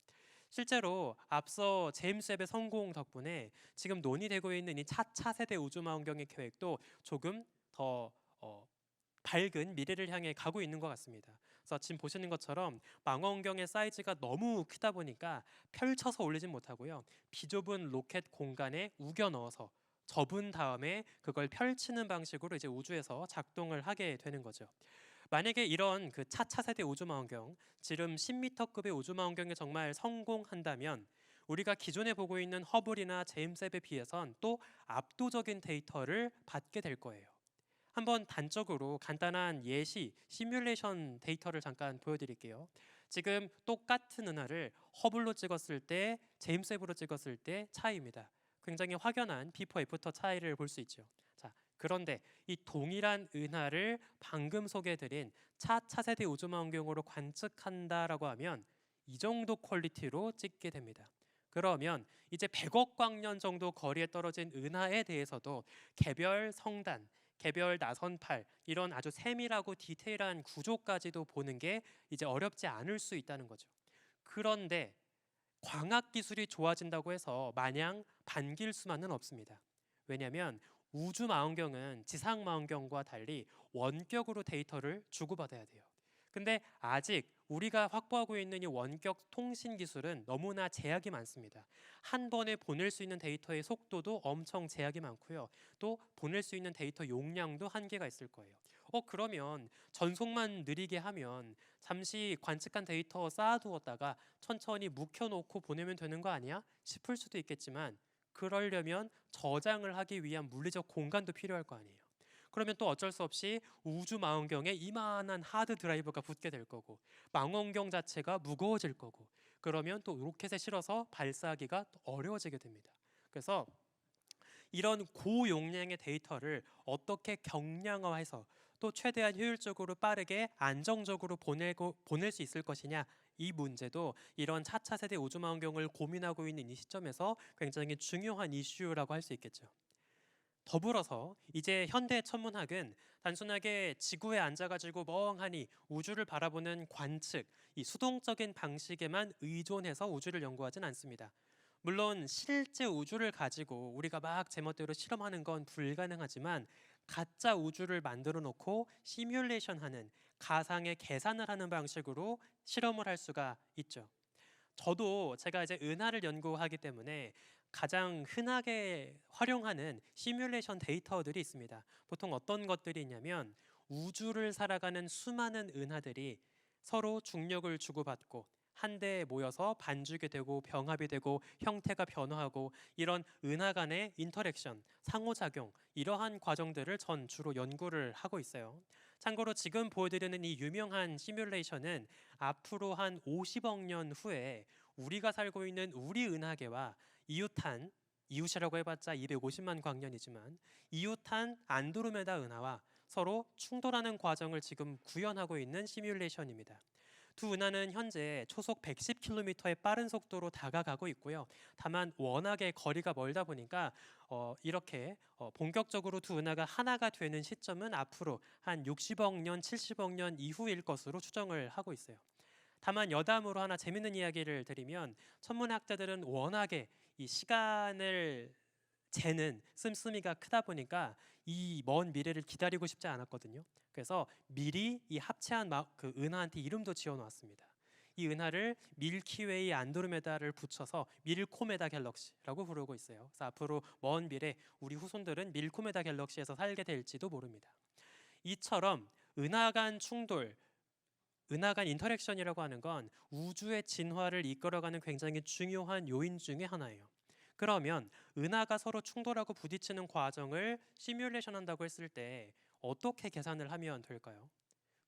A: 실제로 앞서 제임스 웹의 성공 덕분에 지금 논의되고 있는 이 차세대 우주망원경의 계획도 조금 더 밝은 미래를 향해 가고 있는 것 같습니다. 그래서 지금 보시는 것처럼 망원경의 사이즈가 너무 크다 보니까 펼쳐서 올리진 못하고요. 비좁은 로켓 공간에 우겨 넣어서 접은 다음에 그걸 펼치는 방식으로 이제 우주에서 작동을 하게 되는 거죠. 만약에 이런 그 차차세대 우주망원경, 지름 10m급의 우주망원경이 정말 성공한다면 우리가 기존에 보고 있는 허블이나 제임스웹에 비해선 또 압도적인 데이터를 받게 될 거예요. 한번 단적으로 간단한 예시, 시뮬레이션 데이터를 잠깐 보여드릴게요. 지금 똑같은 은하를 허블로 찍었을 때, 제임스웹으로 찍었을 때 차이입니다. 굉장히 확연한 비포 애프터 차이를 볼 수 있죠. 자, 그런데 이 동일한 은하를 방금 소개해드린 차세대 우주망원경으로 관측한다라고 하면 이 정도 퀄리티로 찍게 됩니다. 그러면 이제 100억 광년 정도 거리에 떨어진 은하에 대해서도 개별 성단, 개별 나선팔 이런 아주 세밀하고 디테일한 구조까지도 보는 게 이제 어렵지 않을 수 있다는 거죠. 그런데 광학 기술이 좋아진다고 해서 마냥 반길 수만은 없습니다. 왜냐하면 우주 망원경은 지상 망원경과 달리 원격으로 데이터를 주고받아야 돼요. 근데 아직 우리가 확보하고 있는 이 원격 통신 기술은 너무나 제약이 많습니다. 한 번에 보낼 수 있는 데이터의 속도도 엄청 제약이 많고요. 또 보낼 수 있는 데이터 용량도 한계가 있을 거예요. 그러면 전송만 느리게 하면 잠시 관측한 데이터 쌓아두었다가 천천히 묵혀놓고 보내면 되는 거 아니야? 싶을 수도 있겠지만 그러려면 저장을 하기 위한 물리적 공간도 필요할 거 아니에요. 그러면 또 어쩔 수 없이 우주 망원경에 이만한 하드 드라이브가 붙게 될 거고 망원경 자체가 무거워질 거고 그러면 또 로켓에 실어서 발사하기가 어려워지게 됩니다. 그래서 이런 고용량의 데이터를 어떻게 경량화해서 또 최대한 효율적으로 빠르게 안정적으로 보낼 수 있을 것이냐, 이 문제도 이런 4차 세대 우주망원경을 고민하고 있는 이 시점에서 굉장히 중요한 이슈라고 할 수 있겠죠. 더불어서 이제 현대 천문학은 단순하게 지구에 앉아가지고 멍하니 우주를 바라보는 관측, 이 수동적인 방식에만 의존해서 우주를 연구하진 않습니다. 물론 실제 우주를 가지고 우리가 막 제멋대로 실험하는 건 불가능하지만 가짜 우주를 만들어 놓고 시뮬레이션하는 가상의 계산을 하는 방식으로 실험을 할 수가 있죠. 저도 제가 이제 은하를 연구하기 때문에 가장 흔하게 활용하는 시뮬레이션 데이터들이 있습니다. 보통 어떤 것들이 있냐면 우주를 살아가는 수많은 은하들이 서로 중력을 주고받고 한데에 모여서 반죽이 되고 병합이 되고 형태가 변화하고 이런 은하 간의 인터랙션, 상호작용 이러한 과정들을 전 주로 연구를 하고 있어요. 참고로 지금 보여드리는 이 유명한 시뮬레이션은 앞으로 한 50억 년 후에 우리가 살고 있는 우리 은하계와 이웃한 이웃이라고 해봤자 250만 광년이지만 이웃한 안드로메다 은하와 서로 충돌하는 과정을 지금 구현하고 있는 시뮬레이션입니다. 두 은하는 현재 초속 110km의 빠른 속도로 다가가고 있고요. 다만 워낙에 거리가 멀다 보니까 이렇게 본격적으로 두 은하가 하나가 되는 시점은 앞으로 한 60억 년, 70억 년 이후일 것으로 추정을 하고 있어요. 다만 여담으로 하나 재밌는 이야기를 드리면 천문학자들은 워낙에 이 시간을 재는 씀씀이가 크다 보니까 이 먼 미래를 기다리고 싶지 않았거든요. 그래서 미리 이 합체한 그 은하한테 이름도 지어놓았습니다. 이 은하를 밀키웨이 안드로메다를 붙여서 밀코메다 갤럭시라고 부르고 있어요. 그래서 앞으로 먼 미래 우리 후손들은 밀코메다 갤럭시에서 살게 될지도 모릅니다. 이처럼 은하 간 충돌, 은하 간 인터랙션이라고 하는 건 우주의 진화를 이끌어가는 굉장히 중요한 요인 중의 하나예요. 그러면 은하가 서로 충돌하고 부딪히는 과정을 시뮬레이션 한다고 했을 때 어떻게 계산을 하면 될까요?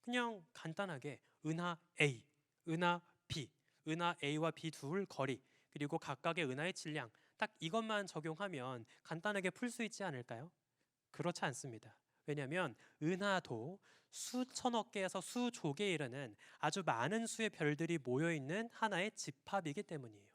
A: 그냥 간단하게 은하 A, 은하 B, 은하 A와 B 둘 거리, 그리고 각각의 은하의 질량 딱 이것만 적용하면 간단하게 풀 수 있지 않을까요? 그렇지 않습니다. 왜냐하면 은하도 수천억 개에서 수조 개에 이르는 아주 많은 수의 별들이 모여 있는 하나의 집합이기 때문이에요.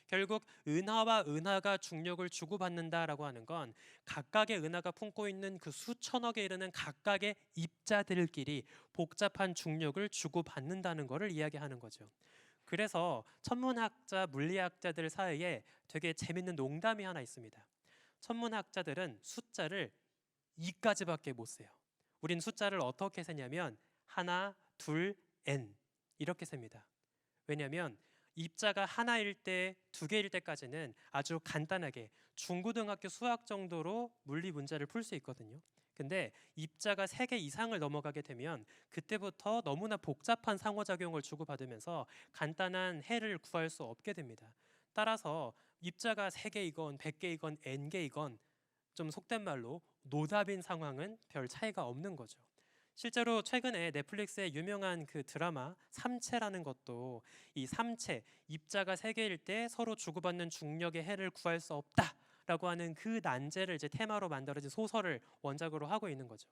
A: 결국 은하와 은하가 중력을 주고받는다라고 하는 건 각각의 은하가 품고 있는 그 수천억에 이르는 각각의 입자들끼리 복잡한 중력을 주고받는다는 것을 이야기하는 거죠. 그래서 천문학자, 물리학자들 사이에 되게 재밌는 농담이 하나 있습니다. 천문학자들은 숫자를 2까지밖에 못 세요. 우린 숫자를 어떻게 세냐면 하나, 둘, n 이렇게 셉니다. 왜냐하면 입자가 하나일 때, 두 개일 때까지는 아주 간단하게 중고등학교 수학 정도로 물리 문제를 풀 수 있거든요. 근데 입자가 3개 이상을 넘어가게 되면 그때부터 너무나 복잡한 상호작용을 주고받으면서 간단한 해를 구할 수 없게 됩니다. 따라서 입자가 3개이건 100개이건 n개이건 좀 속된 말로 노답인 상황은 별 차이가 없는 거죠. 실제로 최근에 넷플릭스의 유명한 그 드라마 삼체라는 것도 이 삼체, 입자가 3개일 때 서로 주고받는 중력의 해를 구할 수 없다라고 하는 그 난제를 이제 테마로 만들어진 소설을 원작으로 하고 있는 거죠.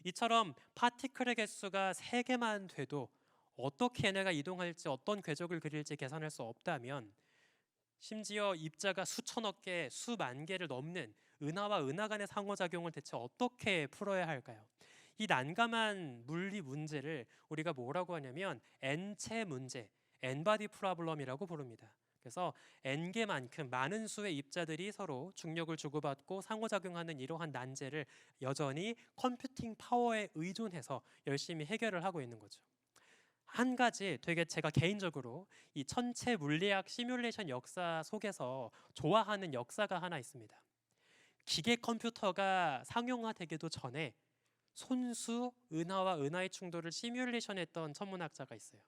A: 이처럼 파티클의 개수가 3개만 돼도 어떻게 얘네가 이동할지 어떤 궤적을 그릴지 계산할 수 없다면 심지어 입자가 수천억 개, 수만 개를 넘는 은하와 은하 간의 상호작용을 대체 어떻게 풀어야 할까요? 이 난감한 물리 문제를 우리가 뭐라고 하냐면 n체 문제, n바디 프로블럼이라고 부릅니다. 그래서 n개만큼 많은 수의 입자들이 서로 중력을 주고받고 상호작용하는 이러한 난제를 여전히 컴퓨팅 파워에 의존해서 열심히 해결을 하고 있는 거죠. 한 가지 되게 제가 개인적으로 이 천체 물리학 시뮬레이션 역사 속에서 좋아하는 역사가 하나 있습니다. 기계 컴퓨터가 상용화되기도 전에 손수 은하와 은하의 충돌을 시뮬레이션했던 천문학자가 있어요.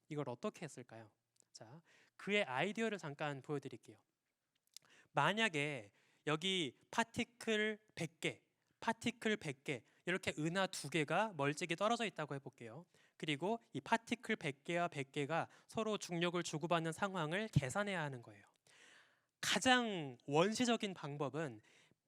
A: 이걸 어떻게 했을까요? 자, 그의 아이디어를 잠깐 보여드릴게요. 만약에 여기 파티클 100개, 파티클 100개 이렇게 은하 2개가 멀찍이 떨어져 있다고 해볼게요. 그리고 이 파티클 100개와 100개가 서로 중력을 주고받는 상황을 계산해야 하는 거예요. 가장 원시적인 방법은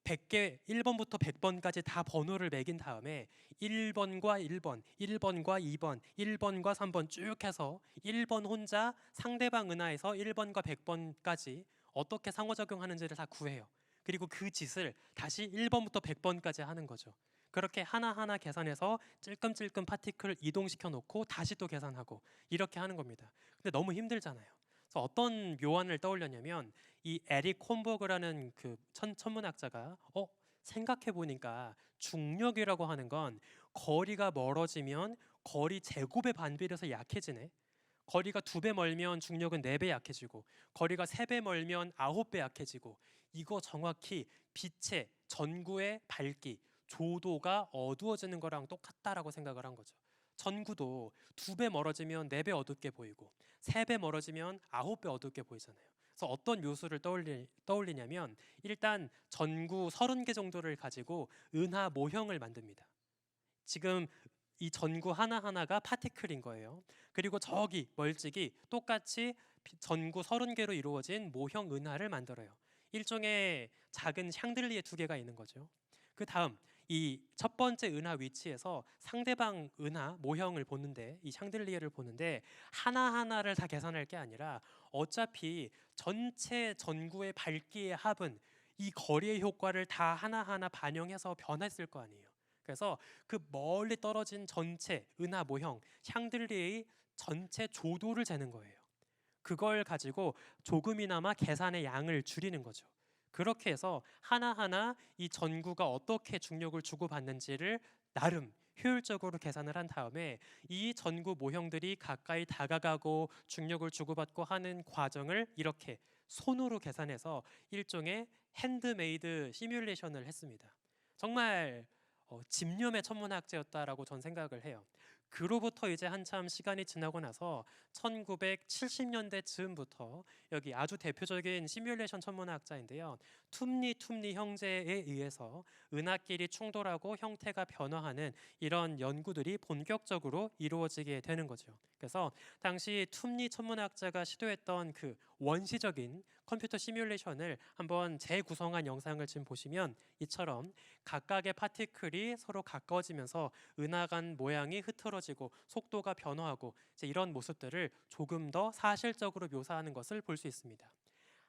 A: 100개 1번부터 100번까지 다 번호를 매긴 다음에 1번과 1번, 1번과 2번, 1번과 3번 쭉 해서 1번 혼자 상대방 은하에서 1번과 100번까지 어떻게 상호작용하는지를 다 구해요. 그리고 그 짓을 다시 1번부터 100번까지 하는 거죠. 그렇게 하나하나 계산해서 찔끔찔끔 파티클을 이동시켜 놓고 다시 또 계산하고 이렇게 하는 겁니다. 근데 너무 힘들잖아요. 그래서 어떤 묘안을 떠올렸냐면 이 에릭 콤버그라는 그 천문학자가 생각해 보니까 중력이라고 하는 건 거리가 멀어지면 거리 제곱에 반비례해서 약해지네. 거리가 2배 멀면 중력은 4배 약해지고 거리가 3배 멀면 9배 약해지고 이거 정확히 빛의 전구의 밝기, 조도가 어두워지는 거랑 똑같다라고 생각을 한 거죠. 전구도 2배 멀어지면 4배 어둡게 보이고 3배 멀어지면 9배 어둡게 보이잖아요. 그래서 어떤 묘수를 떠올리냐면 일단 전구 30개 정도를 가지고 은하 모형을 만듭니다. 지금 이 전구 하나하나가 파티클인 거예요. 그리고 저기 멀찍이 똑같이 전구 30개로 이루어진 모형 은하를 만들어요. 일종의 작은 샹들리에 2개가 있는 거죠. 그 다음 이 첫 번째 은하 위치에서 상대방 은하 모형을 보는데 이 샹들리에를 보는데 하나하나를 다 계산할 게 아니라 어차피 전체 전구의 밝기의 합은 이 거리의 효과를 다 하나하나 반영해서 변했을 거 아니에요. 그래서 그 멀리 떨어진 전체 은하 모형 샹들리에의 전체 조도를 재는 거예요. 그걸 가지고 조금이나마 계산의 양을 줄이는 거죠. 그렇게 해서 하나하나 이 전구가 어떻게 중력을 주고받는지를 나름 효율적으로 계산을 한 다음에 이 전구 모형들이 가까이 다가가고 중력을 주고받고 하는 과정을 이렇게 손으로 계산해서 일종의 핸드메이드 시뮬레이션을 했습니다. 정말 집념의 천문학자였다라고 전 생각을 해요. 그로부터 이제 한참 시간이 지나고 나서 1970년대 즈음부터 여기 아주 대표적인 시뮬레이션 천문학자인데요. 툼리 형제에 의해서 은하끼리 충돌하고 형태가 변화하는 이런 연구들이 본격적으로 이루어지게 되는 거죠. 그래서 당시 툼리 천문학자가 시도했던 그 원시적인 컴퓨터 시뮬레이션을 한번 재구성한 영상을 지금 보시면 이처럼 각각의 파티클이 서로 가까워지면서 은하간 모양이 흐트러지고 속도가 변화하고 이제 이런 모습들을 조금 더 사실적으로 묘사하는 것을 볼 수 있습니다.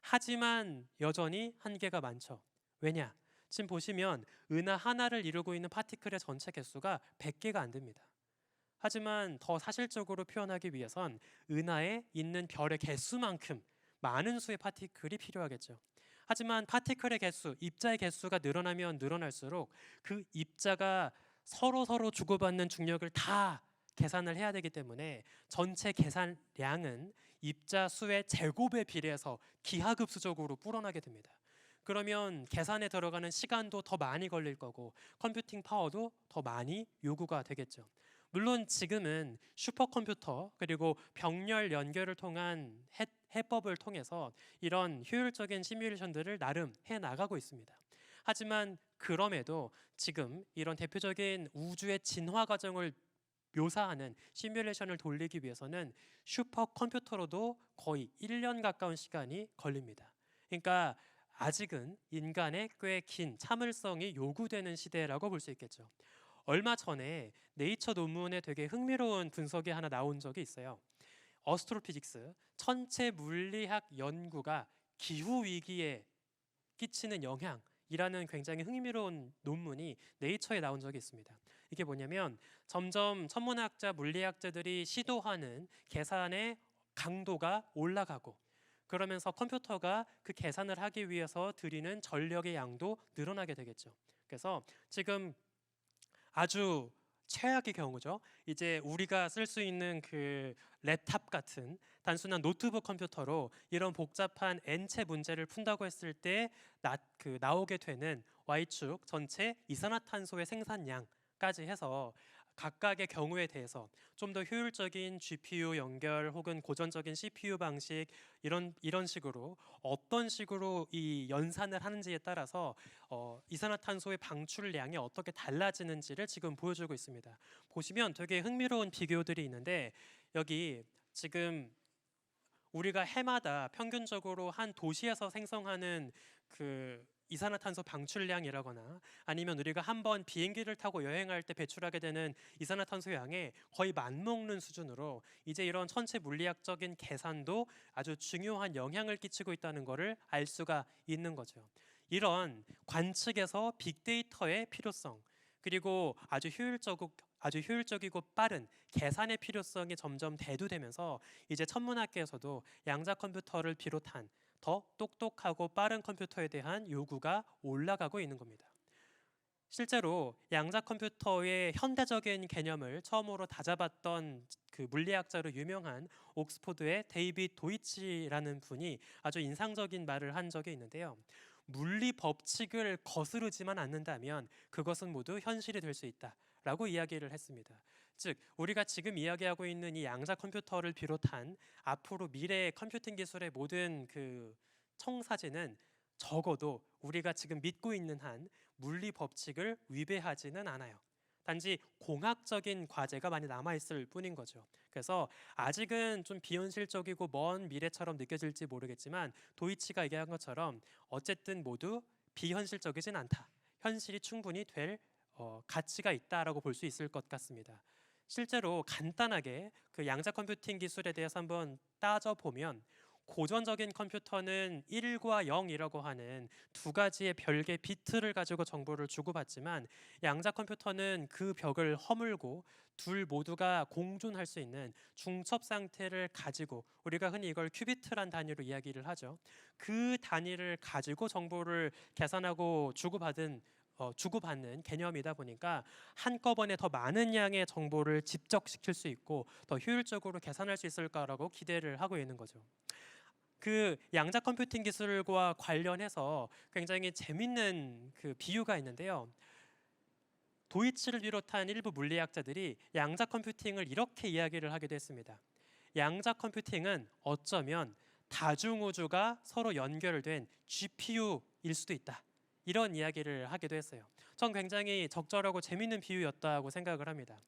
A: 하지만 여전히 한계가 많죠. 왜냐? 지금 보시면 은하 하나를 이루고 있는 파티클의 전체 개수가 100개가 안 됩니다. 하지만 더 사실적으로 표현하기 위해선 은하에 있는 별의 개수만큼 많은 수의 파티클이 필요하겠죠. 하지만 파티클의 개수, 입자의 개수가 늘어나면 늘어날수록 그 입자가 서로 주고받는 중력을 다 계산을 해야 되기 때문에 전체 계산량은 입자 수의 제곱에 비례해서 기하급수적으로 불어나게 됩니다. 그러면 계산에 들어가는 시간도 더 많이 걸릴 거고 컴퓨팅 파워도 더 많이 요구가 되겠죠. 물론 지금은 슈퍼컴퓨터 그리고 병렬 연결을 통한 해법을 통해서 이런 효율적인 시뮬레이션들을 나름 해 나가고 있습니다. 하지만 그럼에도 지금 이런 대표적인 우주의 진화 과정을 묘사하는 시뮬레이션을 돌리기 위해서는 슈퍼컴퓨터로도 거의 1년 가까운 시간이 걸립니다. 그러니까 아직은 인간의 꽤 긴 참을성이 요구되는 시대라고 볼 수 있겠죠. 얼마 전에 네이처 논문에 되게 흥미로운 분석이 하나 나온 적이 있어요. 어스트로피직스, 천체 물리학 연구가 기후 위기에 끼치는 영향이라는 굉장히 흥미로운 논문이 네이처에 나온 적이 있습니다. 이게 뭐냐면 점점 천문학자, 물리학자들이 시도하는 계산의 강도가 올라가고 그러면서 컴퓨터가 그 계산을 하기 위해서 들이는 전력의 양도 늘어나게 되겠죠. 그래서 지금 아주 최악의 경우죠. 이제 우리가 쓸 수 있는 그 랩탑 같은 단순한 노트북 컴퓨터로 이런 복잡한 n체 문제를 푼다고 했을 때 나오게 되는 y축 전체 이산화탄소의 생산량까지 해서 각각의 경우에 대해서 좀 더 효율적인 GPU 연결 혹은 고전적인 CPU 방식 이런 식으로 어떤 식으로 이 연산을 하는지에 따라서 이산화탄소의 방출량이 어떻게 달라지는지를 지금 보여주고 있습니다. 보시면 되게 흥미로운 비교들이 있는데 여기 지금 우리가 해마다 평균적으로 한 도시에서 생성하는 그 이산화탄소 방출량이라거나 아니면 우리가 한번 비행기를 타고 여행할 때 배출하게 되는 이산화탄소 양에 거의 맞먹는 수준으로 이제 이런 천체 물리학적인 계산도 아주 중요한 영향을 끼치고 있다는 것을 알 수가 있는 거죠. 이런 관측에서 빅데이터의 필요성 그리고 아주 효율적이고 빠른 계산의 필요성이 점점 대두되면서 이제 천문학계에서도 양자 컴퓨터를 비롯한 더 똑똑하고 빠른 컴퓨터에 대한 요구가 올라가고 있는 겁니다. 실제로 양자 컴퓨터의 현대적인 개념을 처음으로 다잡았던 그 물리학자로 유명한 옥스포드의 데이빗 도이치라는 분이 아주 인상적인 말을 한 적이 있는데요. 물리 법칙을 거스르지만 않는다면 그것은 모두 현실이 될 수 있다라고 이야기를 했습니다. 즉 우리가 지금 이야기하고 있는 이 양자 컴퓨터를 비롯한 앞으로 미래의 컴퓨팅 기술의 모든 그 청사진은 적어도 우리가 지금 믿고 있는 한 물리 법칙을 위배하지는 않아요. 단지 공학적인 과제가 많이 남아있을 뿐인 거죠. 그래서 아직은 좀 비현실적이고 먼 미래처럼 느껴질지 모르겠지만 도이치가 얘기한 것처럼 어쨌든 모두 비현실적이진 않다. 현실이 충분히 될 가치가 있다라고 볼 수 있을 것 같습니다. 실제로 간단하게 그 양자 컴퓨팅 기술에 대해서 한번 따져보면 고전적인 컴퓨터는 1과 0이라고 하는 두 가지의 별개 비트를 가지고 정보를 주고받지만 양자 컴퓨터는 그 벽을 허물고 둘 모두가 공존할 수 있는 중첩 상태를 가지고 우리가 흔히 이걸 큐비트란 단위로 이야기를 하죠. 그 단위를 가지고 정보를 계산하고 주고받는 개념이다 보니까 한꺼번에 더 많은 양의 정보를 집적시킬 수 있고 더 효율적으로 계산할 수 있을 거라고 기대를 하고 있는 거죠. 그 양자 컴퓨팅 기술과 관련해서 굉장히 재밌는 그 비유가 있는데요. 도이치를 비롯한 일부 물리학자들이 양자 컴퓨팅을 이렇게 이야기를 하기도 했습니다. 양자 컴퓨팅은 어쩌면 다중우주가 서로 연결된 GPU일 수도 있다. 이런 이야기를 하기도 했어요. 전 굉장히 적절하고 재밌는 비유였다고 생각을 합니다.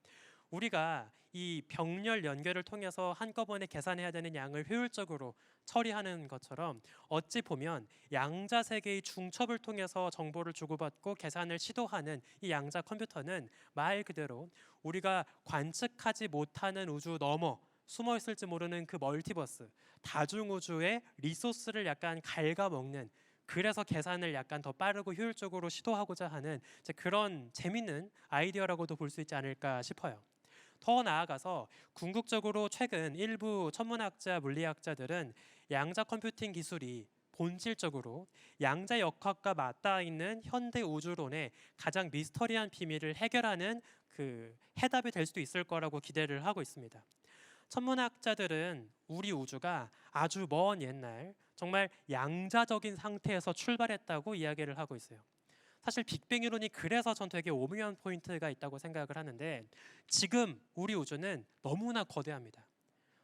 A: 우리가 이 병렬 연결을 통해서 한꺼번에 계산해야 되는 양을 효율적으로 처리하는 것처럼 어찌 보면 양자 세계의 중첩을 통해서 정보를 주고받고 계산을 시도하는 이 양자 컴퓨터는 말 그대로 우리가 관측하지 못하는 우주 너머 숨어 있을지 모르는 그 멀티버스 다중우주의 리소스를 약간 갉아먹는 그래서 계산을 약간 더 빠르고 효율적으로 시도하고자 하는 그런 재밌는 아이디어라고도 볼 수 있지 않을까 싶어요. 더 나아가서 궁극적으로 최근 일부 천문학자, 물리학자들은 양자 컴퓨팅 기술이 본질적으로 양자 역학과 맞닿아 있는 현대 우주론의 가장 미스터리한 비밀을 해결하는 그 해답이 될 수도 있을 거라고 기대를 하고 있습니다. 천문학자들은 우리 우주가 아주 먼 옛날 정말 양자적인 상태에서 출발했다고 이야기를 하고 있어요. 사실 빅뱅 이론이 그래서 전 되게 오묘한 포인트가 있다고 생각을 하는데, 지금 우리 우주는 너무나 거대합니다.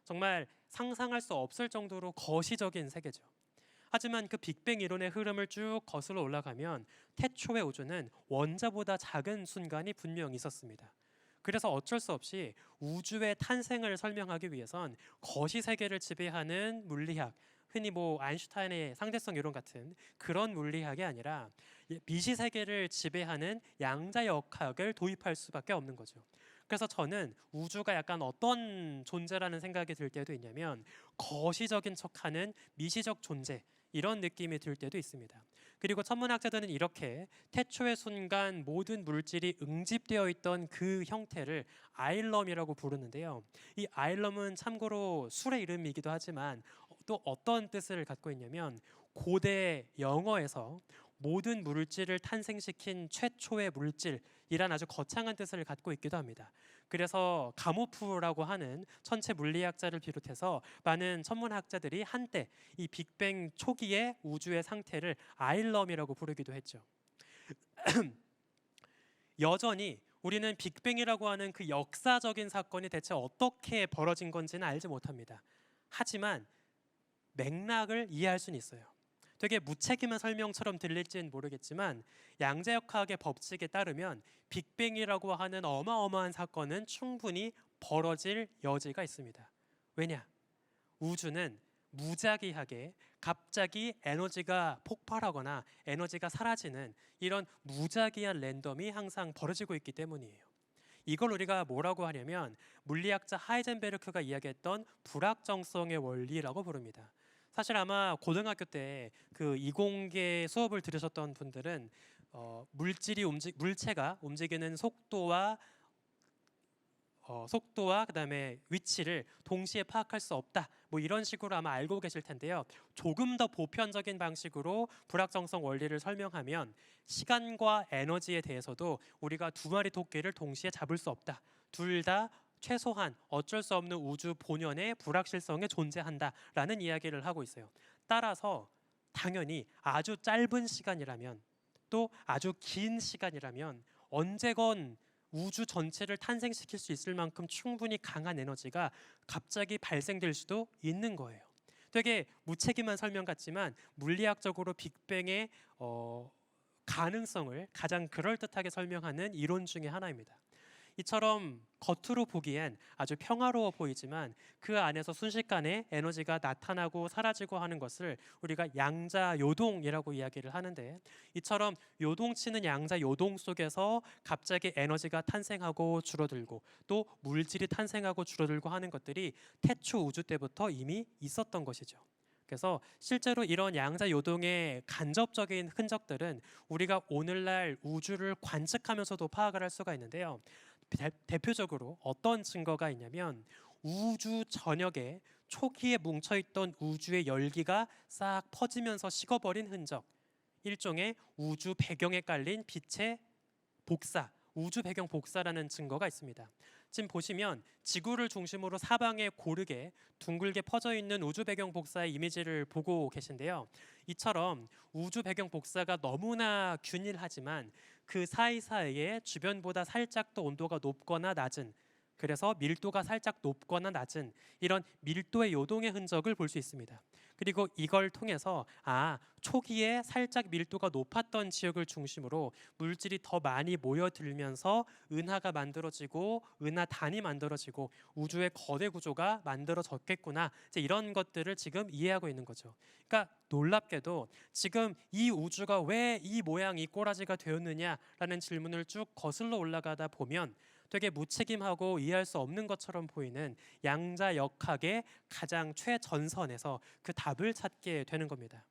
A: 정말 상상할 수 없을 정도로 거시적인 세계죠. 하지만 그 빅뱅 이론의 흐름을 쭉 거슬러 올라가면 태초의 우주는 원자보다 작은 순간이 분명 있었습니다. 그래서 어쩔 수 없이 우주의 탄생을 설명하기 위해선 거시 세계를 지배하는 물리학, 흔히 아인슈타인의 상대성 이론 같은 그런 물리학이 아니라 미시 세계를 지배하는 양자역학을 도입할 수밖에 없는 거죠. 그래서 저는 우주가 약간 어떤 존재라는 생각이 들 때도 있냐면 거시적인 척하는 미시적 존재, 이런 느낌이 들 때도 있습니다. 그리고 천문학자들은 이렇게 태초의 순간 모든 물질이 응집되어 있던 그 형태를 아일럼이라고 부르는데요. 이 아일럼은 참고로 술의 이름이기도 하지만 또 어떤 뜻을 갖고 있냐면 고대 영어에서 모든 물질을 탄생시킨 최초의 물질이란 아주 거창한 뜻을 갖고 있기도 합니다. 그래서 가모프라고 하는 천체 물리학자를 비롯해서 많은 천문학자들이 한때 이 빅뱅 초기의 우주의 상태를 아일럼이라고 부르기도 했죠. 여전히 우리는 빅뱅이라고 하는 그 역사적인 사건이 대체 어떻게 벌어진 건지는 알지 못합니다. 하지만 맥락을 이해할 수는 있어요. 되게 무책임한 설명처럼 들릴지는 모르겠지만 양자역학의 법칙에 따르면 빅뱅이라고 하는 어마어마한 사건은 충분히 벌어질 여지가 있습니다. 왜냐? 우주는 무작위하게 갑자기 에너지가 폭발하거나 에너지가 사라지는 이런 무작위한 랜덤이 항상 벌어지고 있기 때문이에요. 이걸 우리가 뭐라고 하냐면 물리학자 하이젠베르크가 이야기했던 불확정성의 원리라고 부릅니다. 사실 아마 고등학교 때 그 이공계 수업을 들으셨던 분들은 물체가 움직이는 속도와 그다음에 위치를 동시에 파악할 수 없다, 이런 식으로 아마 알고 계실 텐데요. 조금 더 보편적인 방식으로 불확정성 원리를 설명하면 시간과 에너지에 대해서도 우리가 두 마리 토끼를 동시에 잡을 수 없다, 둘 다 최소한 어쩔 수 없는 우주 본연의 불확실성에 존재한다라는 이야기를 하고 있어요. 따라서 당연히 아주 짧은 시간이라면 또 아주 긴 시간이라면 언제건 우주 전체를 탄생시킬 수 있을 만큼 충분히 강한 에너지가 갑자기 발생될 수도 있는 거예요. 되게 무책임한 설명 같지만 물리학적으로 빅뱅의 가능성을 가장 그럴듯하게 설명하는 이론 중에 하나입니다. 이처럼 겉으로 보기엔 아주 평화로워 보이지만 그 안에서 순식간에 에너지가 나타나고 사라지고 하는 것을 우리가 양자 요동이라고 이야기를 하는데, 이처럼 요동치는 양자 요동 속에서 갑자기 에너지가 탄생하고 줄어들고 또 물질이 탄생하고 줄어들고 하는 것들이 태초 우주 때부터 이미 있었던 것이죠. 그래서 실제로 이런 양자 요동의 간접적인 흔적들은 우리가 오늘날 우주를 관측하면서도 파악을 할 수가 있는데요. 대표적으로 어떤 증거가 있냐면 우주 전역에 초기에 뭉쳐있던 우주의 열기가 싹 퍼지면서 식어버린 흔적, 일종의 우주 배경에 깔린 빛의 복사, 우주 배경 복사라는 증거가 있습니다. 지금 보시면 지구를 중심으로 사방에 고르게 둥글게 퍼져 있는 우주 배경 복사의 이미지를 보고 계신데요. 이처럼 우주 배경 복사가 너무나 균일하지만 그 사이사이에 주변보다 살짝 더 온도가 높거나 낮은, 그래서 밀도가 살짝 높거나 낮은 이런 밀도의 요동의 흔적을 볼 수 있습니다. 그리고 이걸 통해서 초기에 살짝 밀도가 높았던 지역을 중심으로 물질이 더 많이 모여들면서 은하가 만들어지고 은하단이 만들어지고 우주의 거대 구조가 만들어졌겠구나, 이제 이런 것들을 지금 이해하고 있는 거죠. 그러니까 놀랍게도 지금 이 우주가 왜 이 모양 이 꼬라지가 되었느냐라는 질문을 쭉 거슬러 올라가다 보면 되게 무책임하고 이해할 수 없는 것처럼 보이는 양자역학의 가장 최전선에서 그 답을 찾게 되는 겁니다.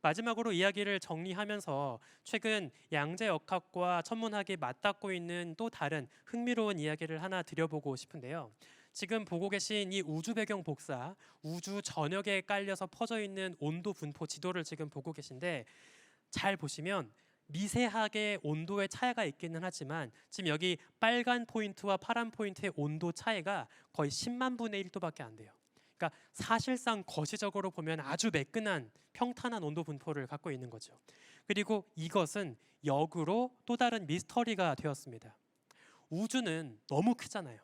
A: 마지막으로 이야기를 정리하면서 최근 양자역학과 천문학이 맞닿고 있는 또 다른 흥미로운 이야기를 하나 드려보고 싶은데요. 지금 보고 계신 이 우주 배경 복사, 우주 전역에 깔려서 퍼져 있는 온도 분포 지도를 지금 보고 계신데, 잘 보시면 미세하게 온도의 차이가 있기는 하지만 지금 여기 빨간 포인트와 파란 포인트의 온도 차이가 거의 10만 분의 1도밖에 안 돼요. 그러니까 사실상 거시적으로 보면 아주 매끈한 평탄한 온도 분포를 갖고 있는 거죠. 그리고 이것은 역으로 또 다른 미스터리가 되었습니다. 우주는 너무 크잖아요.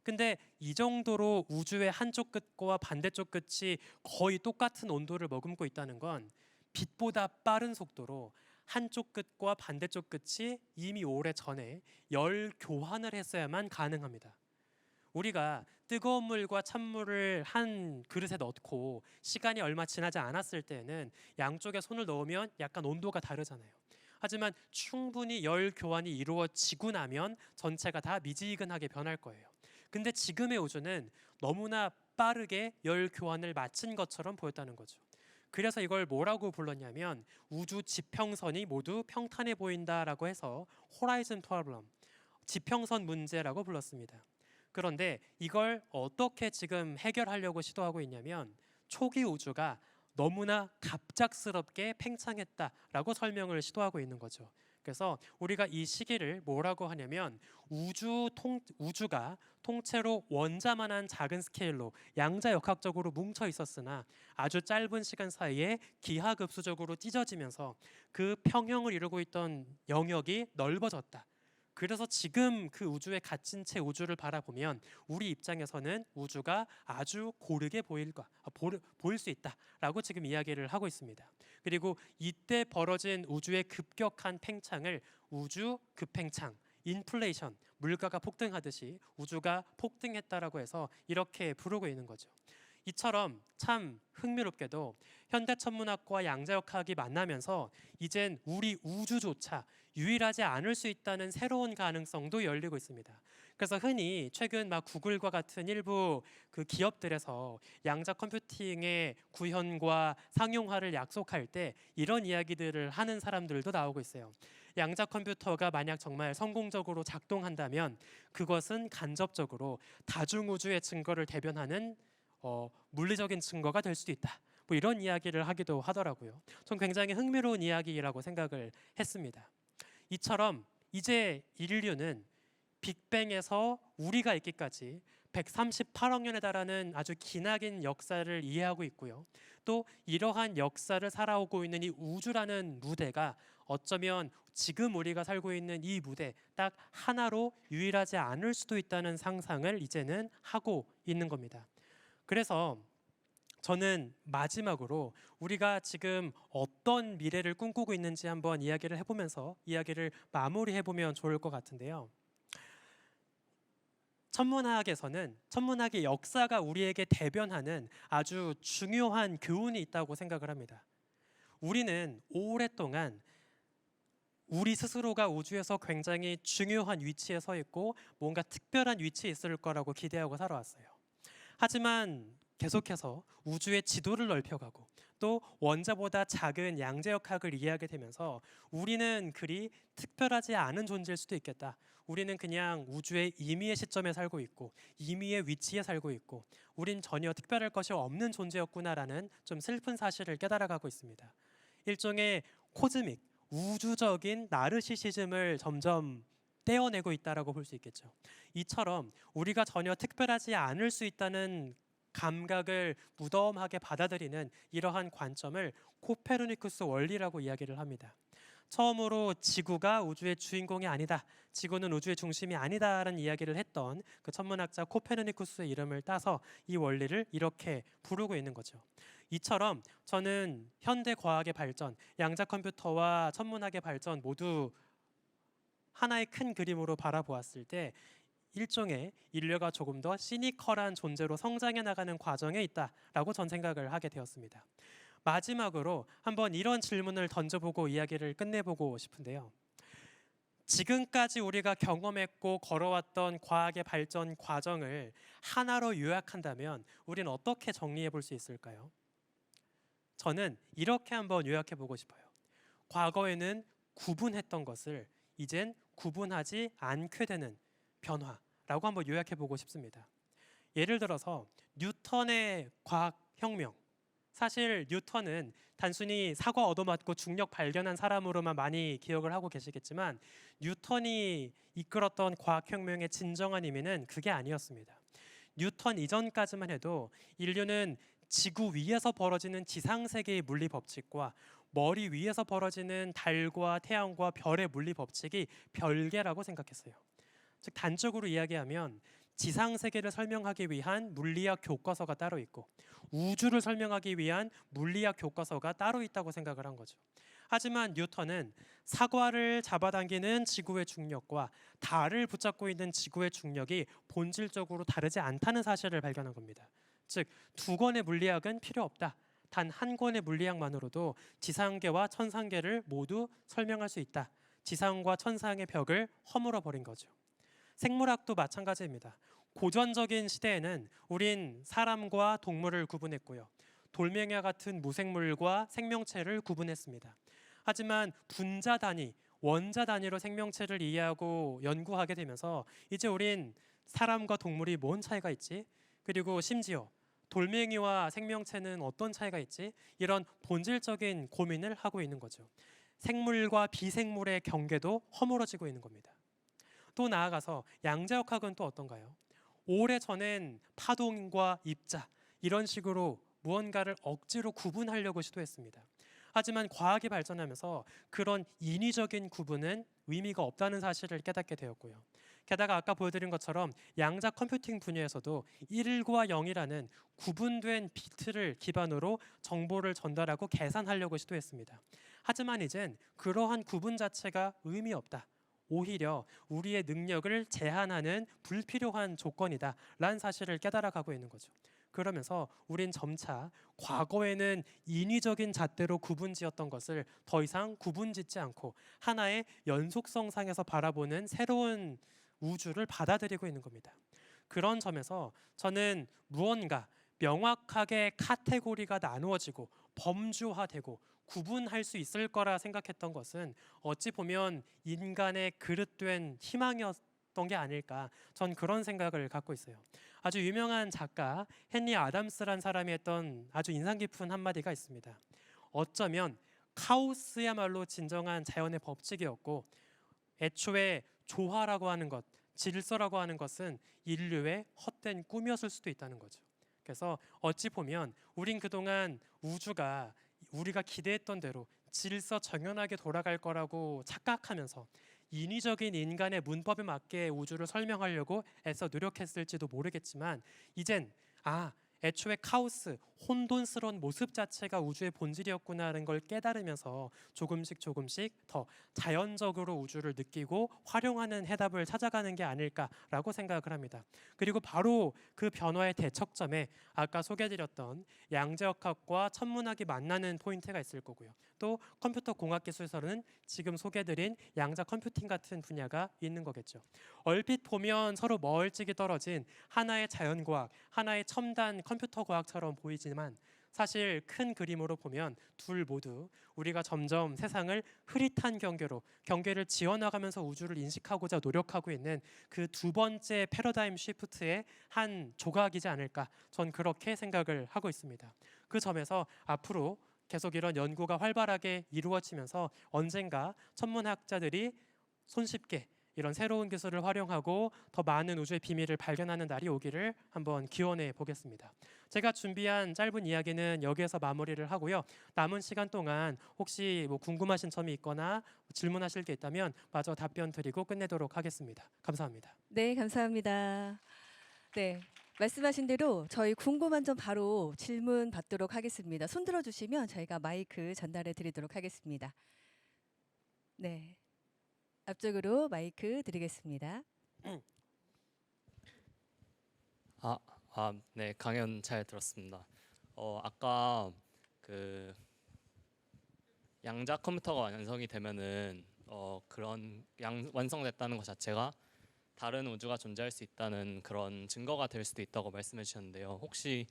A: 근데 이 정도로 우주의 한쪽 끝과 반대쪽 끝이 거의 똑같은 온도를 머금고 있다는 건 빛보다 빠른 속도로 한쪽 끝과 반대쪽 끝이 이미 오래 전에 열 교환을 했어야만 가능합니다. 우리가 뜨거운 물과 찬물을 한 그릇에 넣고 시간이 얼마 지나지 않았을 때는 양쪽에 손을 넣으면 약간 온도가 다르잖아요. 하지만 충분히 열 교환이 이루어지고 나면 전체가 다 미지근하게 변할 거예요. 근데 지금의 우주는 너무나 빠르게 열 교환을 마친 것처럼 보였다는 거죠. 그래서 이걸 뭐라고 불렀냐면 우주 지평선이 모두 평탄해 보인다라고 해서 호라이즌 프로블럼, 지평선 문제라고 불렀습니다. 그런데 이걸 어떻게 지금 해결하려고 시도하고 있냐면 초기 우주가 너무나 갑작스럽게 팽창했다라고 설명을 시도하고 있는 거죠. 그래서 우리가 이 시기를 뭐라고 하냐면 우주가 통째로 원자만한 작은 스케일로 양자역학적으로 뭉쳐 있었으나 아주 짧은 시간 사이에 기하급수적으로 찢어지면서 그 평형을 이루고 있던 영역이 넓어졌다. 그래서 지금 그 우주에 갇힌 채 우주를 바라보면 우리 입장에서는 우주가 아주 고르게 보일 수 있다라고 지금 이야기를 하고 있습니다. 그리고 이때 벌어진 우주의 급격한 팽창을 우주 급팽창, 인플레이션, 물가가 폭등하듯이 우주가 폭등했다라고 해서 이렇게 부르고 있는 거죠. 이처럼 참 흥미롭게도 현대 천문학과 양자역학이 만나면서 이젠 우리 우주조차 유일하지 않을 수 있다는 새로운 가능성도 열리고 있습니다. 그래서 흔히 최근 막 구글과 같은 일부 그 기업들에서 양자 컴퓨팅의 구현과 상용화를 약속할 때 이런 이야기들을 하는 사람들도 나오고 있어요. 양자 컴퓨터가 만약 정말 성공적으로 작동한다면 그것은 간접적으로 다중우주의 증거를 대변하는 물리적인 증거가 될 수도 있다. 뭐 이런 이야기를 하기도 하더라고요. 전 굉장히 흥미로운 이야기라고 생각을 했습니다. 이처럼 이제 인류는 빅뱅에서 우리가 있기까지 138억 년에 달하는 아주 기나긴 역사를 이해하고 있고요. 또 이러한 역사를 살아오고 있는 이 우주라는 무대가 어쩌면 지금 우리가 살고 있는 이 무대 딱 하나로 유일하지 않을 수도 있다는 상상을 이제는 하고 있는 겁니다. 그래서 저는 마지막으로 우리가 지금 어떤 미래를 꿈꾸고 있는지 한번 이야기를 해보면서 이야기를 마무리해보면 좋을 것 같은데요. 천문학에서는 천문학의 역사가 우리에게 대변하는 아주 중요한 교훈이 있다고 생각을 합니다. 우리는 오랫동안 우리 스스로가 우주에서 굉장히 중요한 위치에 서 있고 뭔가 특별한 위치에 있을 거라고 기대하고 살아왔어요. 하지만 계속해서 우주의 지도를 넓혀가고 또 원자보다 작은 양자역학을 이해하게 되면서 우리는 그리 특별하지 않은 존재일 수도 있겠다. 우리는 그냥 우주의 임의의 시점에 살고 있고 임의의 위치에 살고 있고 우린 전혀 특별할 것이 없는 존재였구나라는 좀 슬픈 사실을 깨달아가고 있습니다. 일종의 코즈믹, 우주적인 나르시시즘을 점점 떼어내고 있다라고 볼 수 있겠죠. 이처럼 우리가 전혀 특별하지 않을 수 있다는 감각을 무덤하게 받아들이는 이러한 관점을 코페르니쿠스 원리라고 이야기를 합니다. 처음으로 지구가 우주의 주인공이 아니다, 지구는 우주의 중심이 아니다라는 이야기를 했던 그 천문학자 코페르니쿠스의 이름을 따서 이 원리를 이렇게 부르고 있는 거죠. 이처럼 저는 현대 과학의 발전, 양자 컴퓨터와 천문학의 발전 모두 하나의 큰 그림으로 바라보았을 때 일종의 인류가 조금 더 시니컬한 존재로 성장해 나가는 과정에 있다라고 전 생각을 하게 되었습니다. 마지막으로 한번 이런 질문을 던져보고 이야기를 끝내보고 싶은데요. 지금까지 우리가 경험했고 걸어왔던 과학의 발전 과정을 하나로 요약한다면 우리는 어떻게 정리해 볼 수 있을까요? 저는 이렇게 한번 요약해 보고 싶어요. 과거에는 구분했던 것을 이젠 구분하지 않게 되는 변화라고 한번 요약해 보고 싶습니다. 예를 들어서 뉴턴의 과학혁명, 사실 뉴턴은 단순히 사과 얻어맞고 중력 발견한 사람으로만 많이 기억을 하고 계시겠지만 뉴턴이 이끌었던 과학혁명의 진정한 의미는 그게 아니었습니다. 뉴턴 이전까지만 해도 인류는 지구 위에서 벌어지는 지상세계의 물리 법칙과 머리 위에서 벌어지는 달과 태양과 별의 물리 법칙이 별개라고 생각했어요. 즉 단적으로 이야기하면 지상세계를 설명하기 위한 물리학 교과서가 따로 있고 우주를 설명하기 위한 물리학 교과서가 따로 있다고 생각을 한 거죠. 하지만 뉴턴은 사과를 잡아당기는 지구의 중력과 달을 붙잡고 있는 지구의 중력이 본질적으로 다르지 않다는 사실을 발견한 겁니다. 즉 두 권의 물리학은 필요 없다. 단 한 권의 물리학만으로도 지상계와 천상계를 모두 설명할 수 있다. 지상과 천상의 벽을 허물어 버린 거죠. 생물학도 마찬가지입니다. 고전적인 시대에는 우린 사람과 동물을 구분했고요. 돌멩이와 같은 무생물과 생명체를 구분했습니다. 하지만 분자 단위, 원자 단위로 생명체를 이해하고 연구하게 되면서 이제 우린 사람과 동물이 뭔 차이가 있지? 그리고 심지어 돌멩이와 생명체는 어떤 차이가 있지? 이런 본질적인 고민을 하고 있는 거죠. 생물과 비생물의 경계도 허물어지고 있는 겁니다. 또 나아가서 양자역학은 또 어떤가요? 오래전엔 파동과 입자 이런 식으로 무언가를 억지로 구분하려고 시도했습니다. 하지만 과학이 발전하면서 그런 인위적인 구분은 의미가 없다는 사실을 깨닫게 되었고요. 게다가 아까 보여드린 것처럼 양자 컴퓨팅 분야에서도 1과 0이라는 구분된 비트를 기반으로 정보를 전달하고 계산하려고 시도했습니다. 하지만 이젠 그러한 구분 자체가 의미 없다. 오히려 우리의 능력을 제한하는 불필요한 조건이다 라는 사실을 깨달아가고 있는 거죠. 그러면서 우린 점차 과거에는 인위적인 잣대로 구분지었던 것을 더 이상 구분짓지 않고 하나의 연속성상에서 바라보는 새로운 우주를 받아들이고 있는 겁니다. 그런 점에서 저는 무언가 명확하게 카테고리가 나누어지고 범주화되고 구분할 수 있을 거라 생각했던 것은 어찌 보면 인간의 그릇된 희망이었던 게 아닐까, 전 그런 생각을 갖고 있어요. 아주 유명한 작가 헨리 아담스란 사람이 했던 아주 인상 깊은 한마디가 있습니다. 어쩌면 카오스야말로 진정한 자연의 법칙이었고 애초에 조화라고 하는 것, 질서라고 하는 것은 인류의 헛된 꿈이었을 수도 있다는 거죠. 그래서 어찌 보면 우린 그동안 우주가 우리가 기대했던 대로 질서 정연하게 돌아갈 거라고 착각하면서 인위적인 인간의 문법에 맞게 우주를 설명하려고 애써 노력했을지도 모르겠지만 이젠 애초에 카오스, 혼돈스러운 모습 자체가 우주의 본질이었구나라는 걸 깨달으면서 조금씩 더 자연적으로 우주를 느끼고 활용하는 해답을 찾아가는 게 아닐까라고 생각을 합니다. 그리고 바로 그 변화의 대척점에 아까 소개해드렸던 양자역학과 천문학이 만나는 포인트가 있을 거고요. 또 컴퓨터 공학 기술에서는 지금 소개해드린 양자 컴퓨팅 같은 분야가 있는 거겠죠. 얼핏 보면 서로 멀찍이 떨어진 하나의 자연과학, 하나의 첨단 컴퓨터 과학처럼 보이지만 사실 큰 그림으로 보면 둘 모두 우리가 점점 세상을 흐릿한 경계를 지어나가면서 우주를 인식하고자 노력하고 있는 그 두 번째 패러다임 쉬프트의 한 조각이지 않을까, 전 그렇게 생각을 하고 있습니다. 그 점에서 앞으로 계속 이런 연구가 활발하게 이루어지면서 언젠가 천문학자들이 손쉽게 이런 새로운 기술을 활용하고 더 많은 우주의 비밀을 발견하는 날이 오기를 한번 기원해 보겠습니다. 제가 준비한 짧은 이야기는 여기에서 마무리를 하고요. 남은 시간 동안 혹시 궁금하신 점이 있거나 질문하실 게 있다면 마저 답변 드리고 끝내도록 하겠습니다. 감사합니다.
B: 네, 감사합니다. 네, 말씀하신 대로 저희 궁금한 점 바로 질문 받도록 하겠습니다. 손 들어주시면 저희가 마이크 전달해 드리도록 하겠습니다. 네, 앞쪽으로 마이크 드리겠습니다.
C: 네, 강연 잘 들었습니다. 아까 그 양자 컴퓨터가 완성이 되면은 그런 완성됐다는 것 자체가 다른 우주가 존재할 수 있다는 그런 증거가 될 수도 있다고 말씀해 주셨는데요. 혹시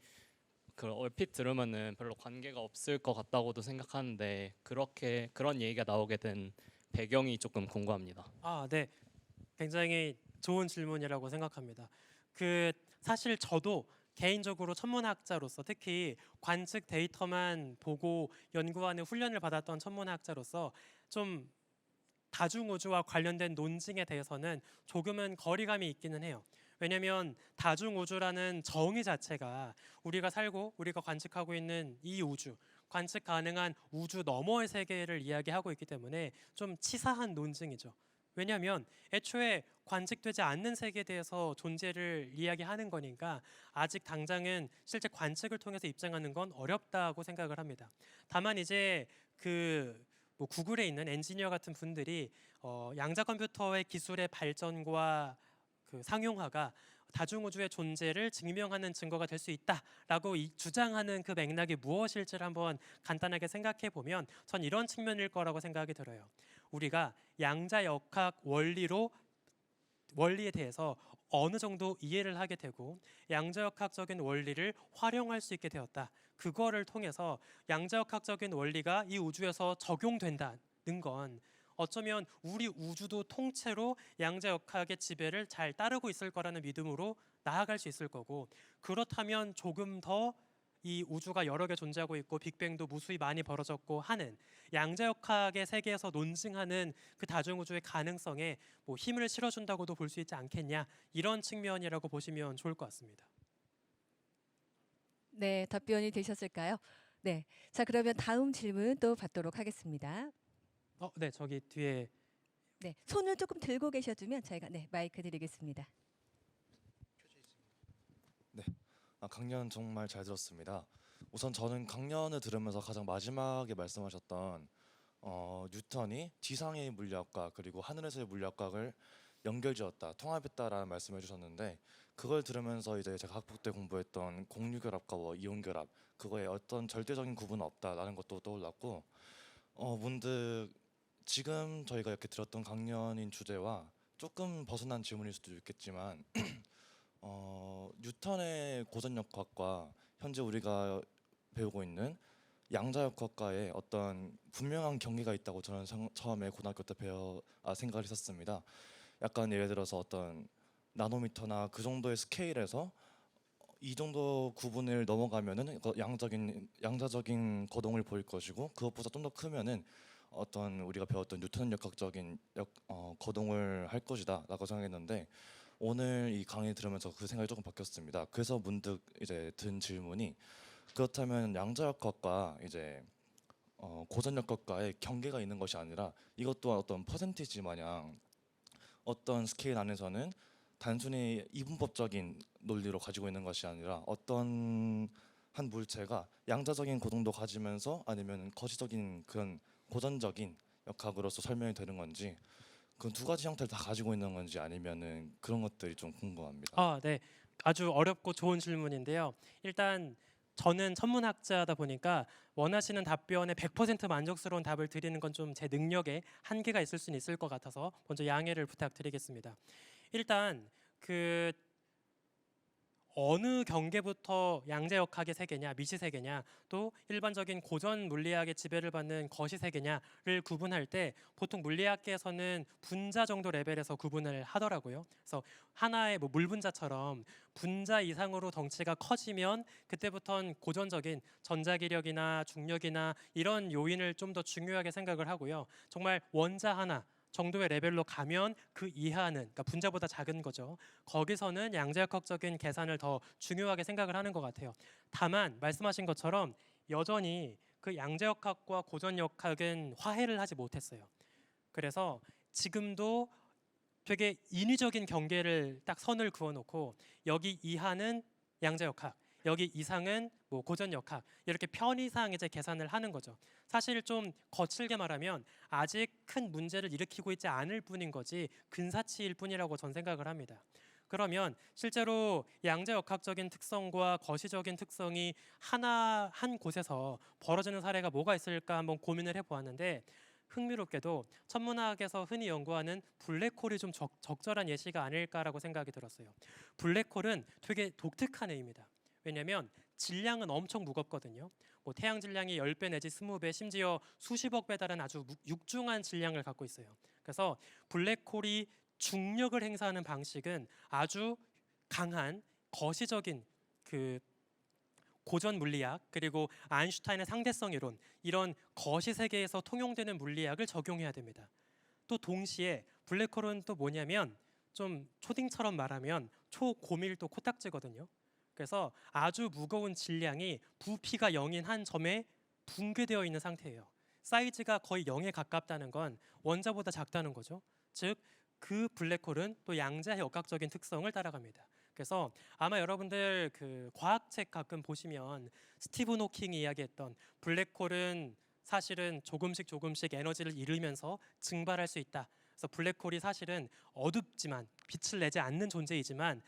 C: 그 얼핏 들으면은 별로 관계가 없을 것 같다고도 생각하는데 그런 얘기가 나오게 된 배경이 조금 궁금합니다.
A: 네, 굉장히 좋은 질문이라고 생각합니다. 사실 저도 개인적으로 천문학자로서 특히 관측 데이터만 보고 연구하는 훈련을 받았던 천문학자로서 좀 다중우주와 관련된 논증에 대해서는 조금은 거리감이 있기는 해요. 왜냐하면 다중우주라는 정의 자체가 우리가 살고 우리가 관측하고 있는 이 우주, 관측 가능한 우주 너머의 세계를 이야기하고 있기 때문에 좀 치사한 논증이죠. 왜냐하면 애초에 관측되지 않는 세계에 대해서 존재를 이야기하는 거니까 아직 당장은 실제 관측을 통해서 입증하는 건 어렵다고 생각을 합니다. 다만 이제 뭐 구글에 있는 엔지니어 같은 분들이 양자 컴퓨터의 기술의 발전과 그 상용화가 다중우주의 존재를 증명하는 증거가 될 수 있다라고 주장하는 그 맥락이 무엇일지를 한번 간단하게 생각해 보면 전 이런 측면일 거라고 생각이 들어요. 우리가 양자역학 원리에 대해서 어느 정도 이해를 하게 되고 양자역학적인 원리를 활용할 수 있게 되었다. 그거를 통해서 양자역학적인 원리가 이 우주에서 적용된다는 건 어쩌면 우리 우주도 통째로 양자역학의 지배를 잘 따르고 있을 거라는 믿음으로 나아갈 수 있을 거고, 그렇다면 조금 더 이 우주가 여러 개 존재하고 있고 빅뱅도 무수히 많이 벌어졌고 하는 양자역학의 세계에서 논증하는 그 다중우주의 가능성에 뭐 힘을 실어준다고도 볼 수 있지 않겠냐, 이런 측면이라고 보시면 좋을 것 같습니다.
B: 네, 답변이 되셨을까요? 네, 자 그러면 다음 질문 또 받도록 하겠습니다.
A: 네, 저기 뒤에.
B: 네, 손을 조금 들고 계셔주면 저희가 마이크 드리겠습니다.
D: 강연 정말 잘 들었습니다. 우선 저는 강연을 들으면서 가장 마지막에 말씀하셨던 뉴턴이 지상의 물리학과 그리고 하늘에서의 물리학과를 연결지었다, 통합했다라는 말씀을 해주셨는데, 그걸 들으면서 이제 제가 학부 때 공부했던 공유결합과 이온결합, 그거에 어떤 절대적인 구분은 없다라는 것도 떠올랐고, 문득 지금 저희가 이렇게 들었던 강연인 주제와 조금 벗어난 질문일 수도 있겠지만 뉴턴의 고전역학과 현재 우리가 배우고 있는 양자역학과에 어떤 분명한 경계가 있다고 저는 처음에 고등학교 때 생각을 했었습니다. 약간 예를 들어서 어떤 나노미터나 그 정도의 스케일에서 이 정도 구분을 넘어가면은 양자적인 거동을 보일 것이고, 그것보다 좀 더 크면은 어떤 우리가 배웠던 뉴턴 역학적인 거동을 할 것이다라고 생각했는데, 오늘 이 강의 들으면서 그 생각이 조금 바뀌었습니다. 그래서 문득 이제 든 질문이, 그렇다면 양자역학과 이제 고전역학과에 경계가 있는 것이 아니라 이것 또한 어떤 퍼센티지 마냥 어떤 스케일 안에서는 단순히 이분법적인 논리로 가지고 있는 것이 아니라 어떤 한 물체가 양자적인 고동도 가지면서 아니면 거시적인 그런 고전적인 역학으로서 설명이 되는 건지, 그 두 가지 형태를 다 가지고 있는 건지 아니면은 그런 것들이 좀 궁금합니다.
A: 네, 아주 어렵고 좋은 질문인데요. 일단 저는 천문학자다 보니까 원하시는 답변에 100% 만족스러운 답을 드리는 건 좀 제 능력에 한계가 있을 수는 있을 것 같아서 먼저 양해를 부탁드리겠습니다. 일단 어느 경계부터 양자역학의 세계냐, 미시세계냐, 또 일반적인 고전 물리학의 지배를 받는 거시세계냐를 구분할 때 보통 물리학계에서는 분자 정도 레벨에서 구분을 하더라고요. 그래서 하나의 뭐 물분자처럼 분자 이상으로 덩치가 커지면 그때부터는 고전적인 전자기력이나 중력이나 이런 요인을 좀 더 중요하게 생각을 하고요. 정말 원자 하나 정도의 레벨로 가면 그 이하는, 그러니까 분자보다 작은 거죠. 거기서는 양자역학적인 계산을 더 중요하게 생각을 하는 것 같아요. 다만 말씀하신 것처럼 여전히 그 양자역학과 고전역학은 화해를 하지 못했어요. 그래서 지금도 되게 인위적인 경계를 딱 선을 그어놓고 여기 이하는 양자역학, 여기 이상은 뭐 고전역학, 이렇게 편의상 이제 계산을 하는 거죠. 사실 좀 거칠게 말하면 아직 큰 문제를 일으키고 있지 않을 뿐인 거지 근사치일 뿐이라고 전 생각을 합니다. 그러면 실제로 양자역학적인 특성과 거시적인 특성이 한 곳에서 벌어지는 사례가 뭐가 있을까 한번 고민을 해보았는데, 흥미롭게도 천문학에서 흔히 연구하는 블랙홀이 좀 적절한 예시가 아닐까라고 생각이 들었어요. 블랙홀은 되게 독특한 애입니다. 왜냐하면 질량은 엄청 무겁거든요. 뭐 태양 질량이 10배 내지 20배, 심지어 수십억 배 달하는 아주 육중한 질량을 갖고 있어요. 그래서 블랙홀이 중력을 행사하는 방식은 아주 강한 거시적인 그 고전 물리학 그리고 아인슈타인의 상대성 이론 이런 거시 세계에서 통용되는 물리학을 적용해야 됩니다. 또 동시에 블랙홀은 또 뭐냐면 좀 초딩처럼 말하면 초고밀도 코딱지거든요. 그래서 아주 무거운 질량이 부피가 0인 한 점에 붕괴되어 있는 상태예요. 사이즈가 거의 0에 가깝다는 건 원자보다 작다는 거죠. 즉 그 블랙홀은 또 양자의 역학적인 특성을 따라갑니다. 그래서 아마 여러분들 그 과학책 가끔 보시면 스티븐 호킹이 이야기했던 블랙홀은 사실은 조금씩 에너지를 잃으면서 증발할 수 있다. 그래서 블랙홀이 사실은 어둡지만 빛을 내지 않는 존재이지만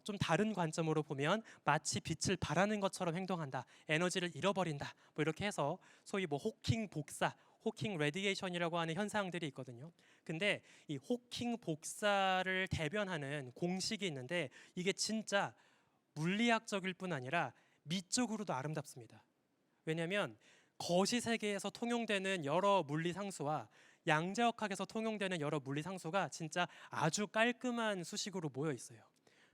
A: 좀 다른 관점으로 보면 마치 빛을 발하는 것처럼 행동한다. 에너지를 잃어버린다. 뭐 이렇게 해서 소위 뭐 호킹 복사, 호킹 레디에이션이라고 하는 현상들이 있거든요. 근데 이 호킹 복사를 대변하는 공식이 있는데 이게 진짜 물리학적일 뿐 아니라 미적으로도 아름답습니다. 왜냐하면 거시 세계에서 통용되는 여러 물리 상수와 양자역학에서 통용되는 여러 물리 상수가 진짜 아주 깔끔한 수식으로 모여 있어요.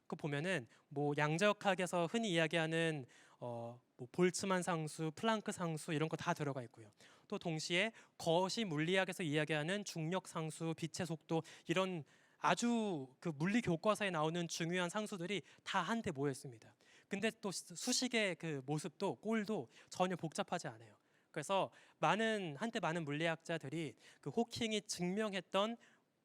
A: 그 보면은 뭐 양자역학에서 흔히 이야기하는 뭐 볼츠만 상수, 플랑크 상수 이런 거 다 들어가 있고요. 또 동시에 거시 물리학에서 이야기하는 중력 상수, 빛의 속도 이런 아주 그 물리 교과서에 나오는 중요한 상수들이 다 한데 모여 있습니다. 근데 또 수식의 그 모습도 꼴도 전혀 복잡하지 않아요. 그래서 한때 많은 물리학자들이 그 호킹이 증명했던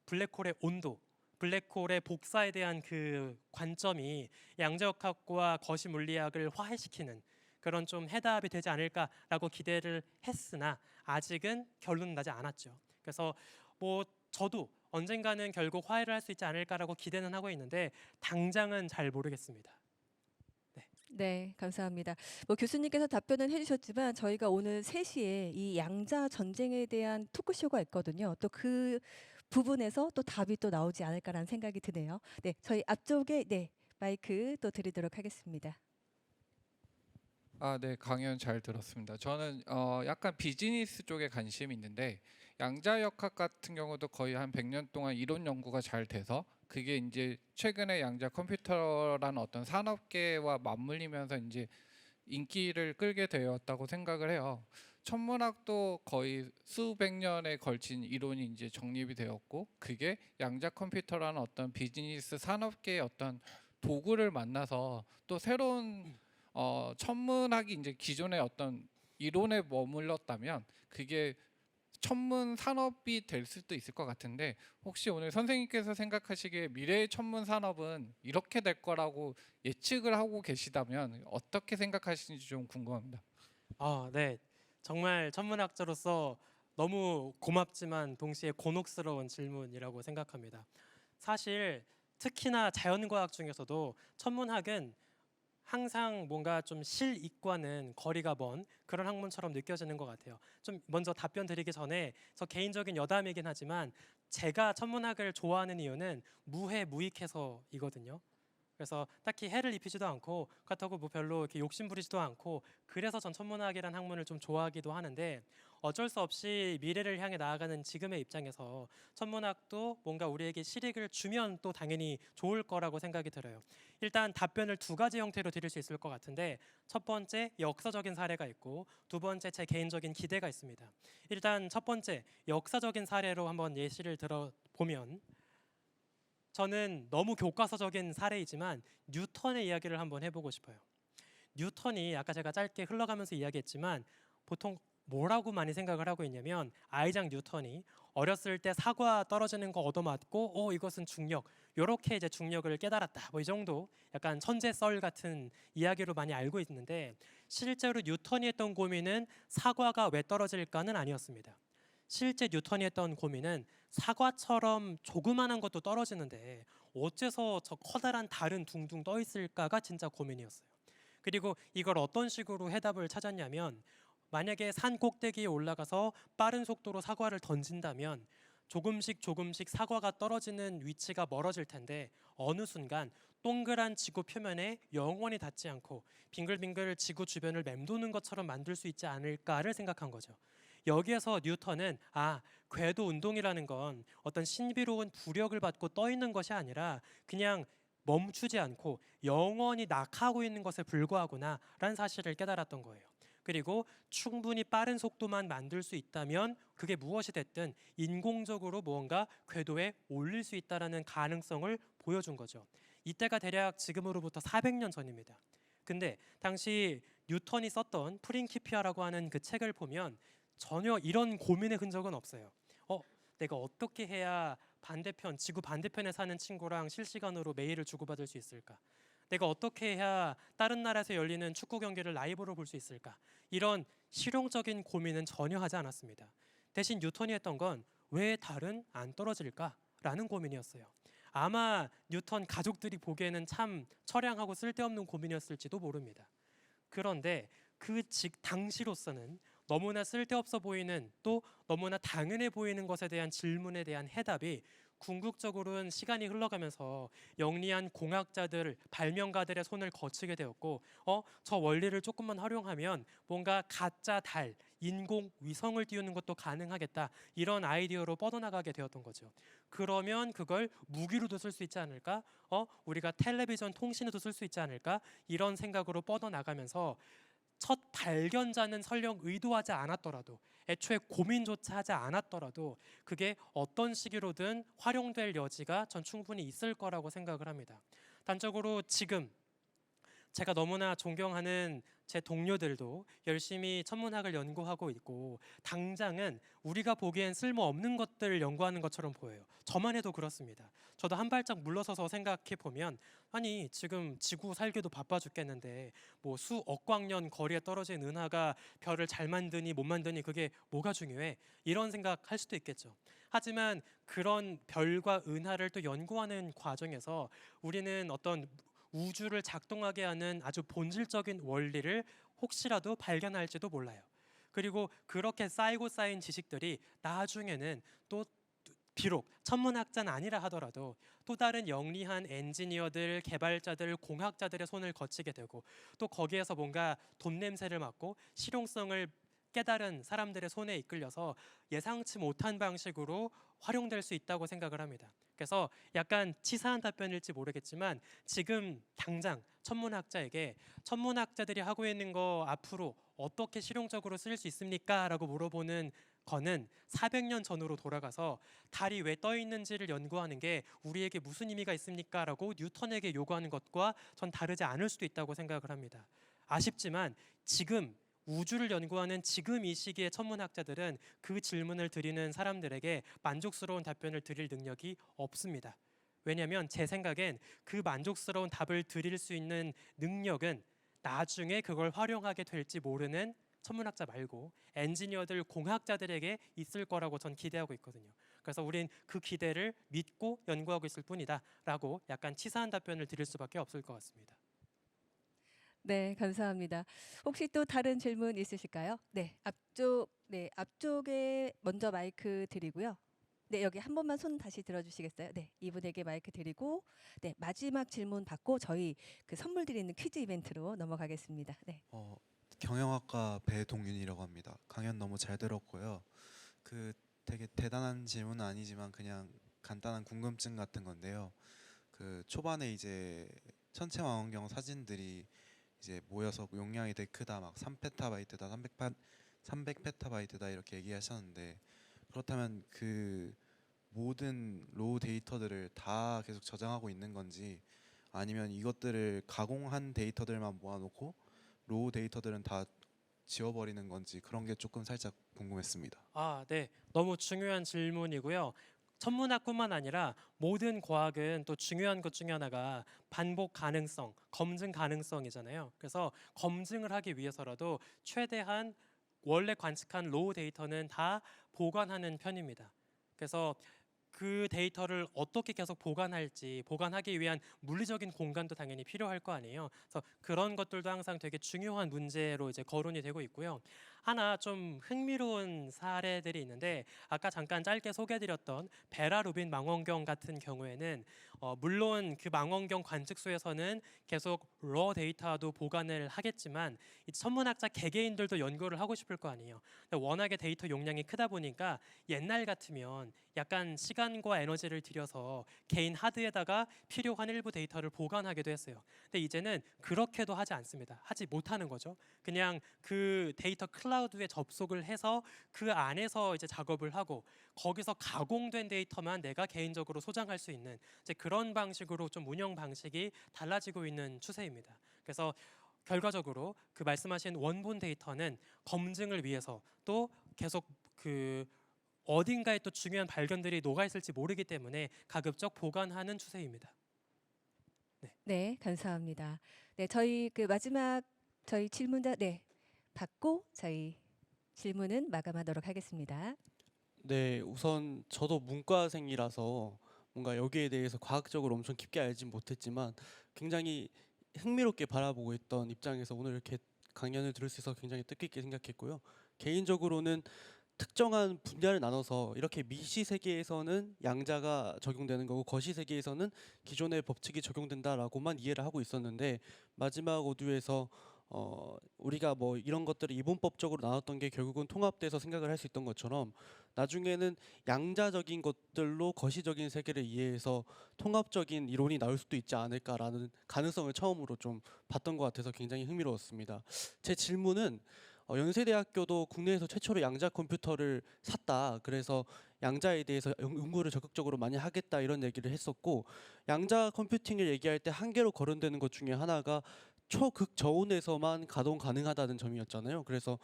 A: 블랙홀의 온도, 블랙홀의 복사에 대한 그 관점이 양자역학과 거시 물리학을 화해시키는 그런 좀 해답이 되지 않을까라고 기대를 했으나 아직은 결론은 나지 않았죠. 그래서 뭐 저도 언젠가는 결국 화해를 할 수 있지 않을까라고 기대는 하고 있는데 당장은 잘 모르겠습니다.
B: 네, 감사합니다. 뭐 교수님께서 답변은 해주셨지만 저희가 오늘 3시에 이 양자 전쟁에 대한 토크쇼가 있거든요. 또 그 부분에서 또 답이 또 나오지 않을까라는 생각이 드네요. 네, 저희 앞쪽에 마이크 또 드리도록 하겠습니다.
E: 네, 강연 잘 들었습니다. 저는 약간 비즈니스 쪽에 관심이 있는데 양자역학 같은 경우도 거의 한 100년 동안 이론 연구가 잘 돼서 그게 이제 최근에 양자 컴퓨터라는 어떤 산업계와 맞물리면서 이제 인기를 끌게 되었다고 생각을 해요. 천문학도 거의 수백 년에 걸친 이론이 이제 정립이 되었고 그게 양자 컴퓨터라는 어떤 비즈니스 산업계의 어떤 도구를 만나서 또 새로운 천문학이 이제 기존의 어떤 이론에 머물렀다면 그게 천문 산업이 될 수도 있을 것 같은데 혹시 오늘 선생님께서 생각하시기에 미래의 천문 산업은 이렇게 될 거라고 예측을 하고 계시다면 어떻게 생각하시는지 좀 궁금합니다.
A: 네. 정말 천문학자로서 너무 고맙지만 동시에 곤혹스러운 질문이라고 생각합니다. 사실 특히나 자연과학 중에서도 천문학은 항상 뭔가 좀 실익과는 거리가 먼 그런 학문처럼 느껴지는 것 같아요. 좀 먼저 답변 드리기 전에 저 개인적인 여담이긴 하지만 제가 천문학을 좋아하는 이유는 무해무익해서이거든요. 그래서 딱히 해를 입히지도 않고 그렇다고 뭐 별로 이렇게 욕심 부리지도 않고 그래서 전 천문학이란 학문을 좀 좋아하기도 하는데 어쩔 수 없이 미래를 향해 나아가는 지금의 입장에서 천문학도 뭔가 우리에게 실익을 주면 또 당연히 좋을 거라고 생각이 들어요. 일단 답변을 2가지 형태로 드릴 수 있을 것 같은데 첫 번째 역사적인 사례가 있고 두 번째 제 개인적인 기대가 있습니다. 일단 첫 번째 역사적인 사례로 한번 예시를 들어보면 저는 너무 교과서적인 사례이지만 뉴턴의 이야기를 한번 해보고 싶어요. 뉴턴이 아까 제가 짧게 흘러가면서 이야기했지만 보통 뭐라고 많이 생각을 하고 있냐면 아이작 뉴턴이 어렸을 때 사과 떨어지는 거 얻어맞고 이것은 중력 이렇게 이제 중력을 깨달았다 뭐 이 정도 약간 천재 썰 같은 이야기로 많이 알고 있는데 실제로 뉴턴이 했던 고민은 사과가 왜 떨어질까는 아니었습니다. 실제 뉴턴이 했던 고민은 사과처럼 조그만한 것도 떨어지는데 어째서 저 커다란 달은 둥둥 떠 있을까가 진짜 고민이었어요. 그리고 이걸 어떤 식으로 해답을 찾았냐면 만약에 산 꼭대기에 올라가서 빠른 속도로 사과를 던진다면 조금씩 사과가 떨어지는 위치가 멀어질 텐데 어느 순간 동그란 지구 표면에 영원히 닿지 않고 빙글빙글 지구 주변을 맴도는 것처럼 만들 수 있지 않을까를 생각한 거죠. 여기에서 뉴턴은 궤도 운동이라는 건 어떤 신비로운 부력을 받고 떠 있는 것이 아니라 그냥 멈추지 않고 영원히 낙하고 있는 것에 불과하구나라는 사실을 깨달았던 거예요. 그리고 충분히 빠른 속도만 만들 수 있다면 그게 무엇이 됐든 인공적으로 무언가 궤도에 올릴 수 있다라는 가능성을 보여준 거죠. 이때가 대략 지금으로부터 400년 전입니다. 근데 당시 뉴턴이 썼던 프린키피아라고 하는 그 책을 보면 전혀 이런 고민의 흔적은 없어요. 내가 어떻게 해야 반대편, 지구 반대편에 사는 친구랑 실시간으로 메일을 주고받을 수 있을까? 내가 어떻게 해야 다른 나라에서 열리는 축구 경기를 라이브로 볼 수 있을까? 이런 실용적인 고민은 전혀 하지 않았습니다. 대신 뉴턴이 했던 건 왜 달은 안 떨어질까라는 고민이었어요. 아마 뉴턴 가족들이 보기에는 참 처량하고 쓸데없는 고민이었을지도 모릅니다. 그런데 당시로서는 너무나 쓸데없어 보이는 또 너무나 당연해 보이는 것에 대한 질문에 대한 해답이 궁극적으로는 시간이 흘러가면서 영리한 공학자들, 발명가들의 손을 거치게 되었고 저 원리를 조금만 활용하면 뭔가 가짜 달, 인공 위성을 띄우는 것도 가능하겠다 이런 아이디어로 뻗어나가게 되었던 거죠. 그러면 그걸 무기로도 쓸 수 있지 않을까? 우리가 텔레비전 통신에도 쓸 수 있지 않을까? 이런 생각으로 뻗어나가면서 첫 발견자는 설령 의도하지 않았더라도 애초에 고민조차 하지 않았더라도 그게 어떤 시기로든 활용될 여지가 전 충분히 있을 거라고 생각을 합니다. 단적으로 지금 제가 너무나 존경하는 제 동료들도 열심히 천문학을 연구하고 있고 당장은 우리가 보기엔 쓸모없는 것들을 연구하는 것처럼 보여요. 저만 해도 그렇습니다. 저도 한 발짝 물러서서 생각해 보면 아니 지금 지구 살기도 바빠 죽겠는데 뭐 수억 광년 거리에 떨어진 은하가 별을 잘 만드니 못 만드니 그게 뭐가 중요해? 이런 생각할 수도 있겠죠. 하지만 그런 별과 은하를 또 연구하는 과정에서 우리는 어떤 우주를 작동하게 하는 아주 본질적인 원리를 혹시라도 발견할지도 몰라요. 그리고 그렇게 쌓이고 쌓인 지식들이 나중에는 또 비록 천문학자는 아니라 하더라도 또 다른 영리한 엔지니어들, 개발자들, 공학자들의 손을 거치게 되고 또 거기에서 뭔가 돈 냄새를 맡고 실용성을 깨달은 사람들의 손에 이끌려서 예상치 못한 방식으로 활용될 수 있다고 생각을 합니다. 그래서 약간 치사한 답변일지 모르겠지만 지금 당장 천문학자에게 천문학자들이 하고 있는 거 앞으로 어떻게 실용적으로 쓸 수 있습니까? 라고 물어보는 거는 400년 전으로 돌아가서 달이 왜 떠 있는지를 연구하는 게 우리에게 무슨 의미가 있습니까? 라고 뉴턴에게 요구하는 것과 전 다르지 않을 수도 있다고 생각을 합니다. 아쉽지만 지금 우주를 연구하는 지금 이 시기의 천문학자들은 그 질문을 드리는 사람들에게 만족스러운 답변을 드릴 능력이 없습니다. 왜냐하면 제 생각엔 그 만족스러운 답을 드릴 수 있는 능력은 나중에 그걸 활용하게 될지 모르는 천문학자 말고 엔지니어들, 공학자들에게 있을 거라고 전 기대하고 있거든요. 그래서 우린 그 기대를 믿고 연구하고 있을 뿐이다 라고 약간 치사한 답변을 드릴 수밖에 없을 것 같습니다.
B: 네, 감사합니다. 혹시 또 다른 질문 있으실까요? 네, 앞쪽에 먼저 마이크 드리고요. 네, 여기 한 번만 손 다시 들어주시겠어요? 네, 이분에게 마이크 드리고, 네, 마지막 질문 받고 저희 그 선물 드리는 퀴즈 이벤트로 넘어가겠습니다. 네.
F: 경영학과 배동윤이라고 합니다. 강연 너무 잘 들었고요. 그 되게 대단한 질문은 아니지만 그냥 간단한 궁금증 같은 건데요. 그 초반에 이제 천체 망원경 사진들이 이제 모여서 용량이 되게 크다, 막 3페타바이트다, 300페타바이트다 이렇게 얘기하셨는데 그렇다면 그 모든 로우 데이터들을 다 계속 저장하고 있는 건지 아니면 이것들을 가공한 데이터들만 모아놓고 로우 데이터들은 다 지워버리는 건지 그런 게 조금 살짝 궁금했습니다.
A: 네. 너무 중요한 질문이고요. 천문학뿐만 아니라 모든 과학은 또 중요한 것 중에 하나가 반복 가능성, 검증 가능성이잖아요. 그래서 검증을 하기 위해서라도 최대한 원래 관측한 로우 데이터는 다 보관하는 편입니다. 그래서 그 데이터를 어떻게 계속 보관할지, 보관하기 위한 물리적인 공간도 당연히 필요할 거 아니에요. 그래서 그런 것들도 항상 되게 중요한 문제로 이제 거론이 되고 있고요. 하나 좀 흥미로운 사례들이 있는데 아까 잠깐 짧게 소개해드렸던 베라 루빈 망원경 같은 경우에는 물론 그 망원경 관측소에서는 계속 러 데이터도 보관을 하겠지만 이 천문학자 개개인들도 연구를 하고 싶을 거 아니에요. 근데 워낙에 데이터 용량이 크다 보니까 옛날 같으면 약간 시간과 에너지를 들여서 개인 하드에다가 필요한 일부 데이터를 보관하기도 했어요. 근데 이제는 그렇게도 하지 않습니다. 하지 못하는 거죠. 그냥 그 데이터 클라우드에 접속을 해서 그 안에서 이제 작업을 하고 거기서 가공된 데이터만 내가 개인적으로 소장할 수 있는 이제 그런 방식으로 좀 운영 방식이 달라지고 있는 추세입니다. 그래서 결과적으로 그 말씀하신 원본 데이터는 검증을 위해서 또 계속 그 어딘가에 또 중요한 발견들이 녹아 있을지 모르기 때문에 가급적 보관하는 추세입니다.
B: 네, 감사합니다. 네, 저희 그 마지막 저희 질문자 받고 저희 질문은 마감하도록 하겠습니다.
G: 네, 우선 저도 문과생이라서 뭔가 여기에 대해서 과학적으로 엄청 깊게 알진 못했지만 굉장히 흥미롭게 바라보고 있던 입장에서 오늘 이렇게 강연을 들을 수 있어서 굉장히 뜻깊게 생각했고요. 개인적으로는 특정한 분야를 나눠서 이렇게 미시 세계에서는 양자가 적용되는 거고 거시 세계에서는 기존의 법칙이 적용된다라고만 이해를 하고 있었는데 마지막 오디오에서 우리가 뭐 이런 것들을 이분법적으로 나눴던 게 결국은 통합돼서 생각을 할 수 있던 것처럼 나중에는 양자적인 것들로 거시적인 세계를 이해해서 통합적인 이론이 나올 수도 있지 않을까라는 가능성을 처음으로 좀 봤던 것 같아서 굉장히 흥미로웠습니다. 제 질문은 연세대학교도 국내에서 최초로 양자 컴퓨터를 샀다. 그래서 양자에 대해서 연구를 적극적으로 많이 하겠다 이런 얘기를 했었고 양자 컴퓨팅을 얘기할 때 한계로 거론되는 것 중에 하나가 초극저온에서만 가동 가능하다는 점이었잖아요. 그래서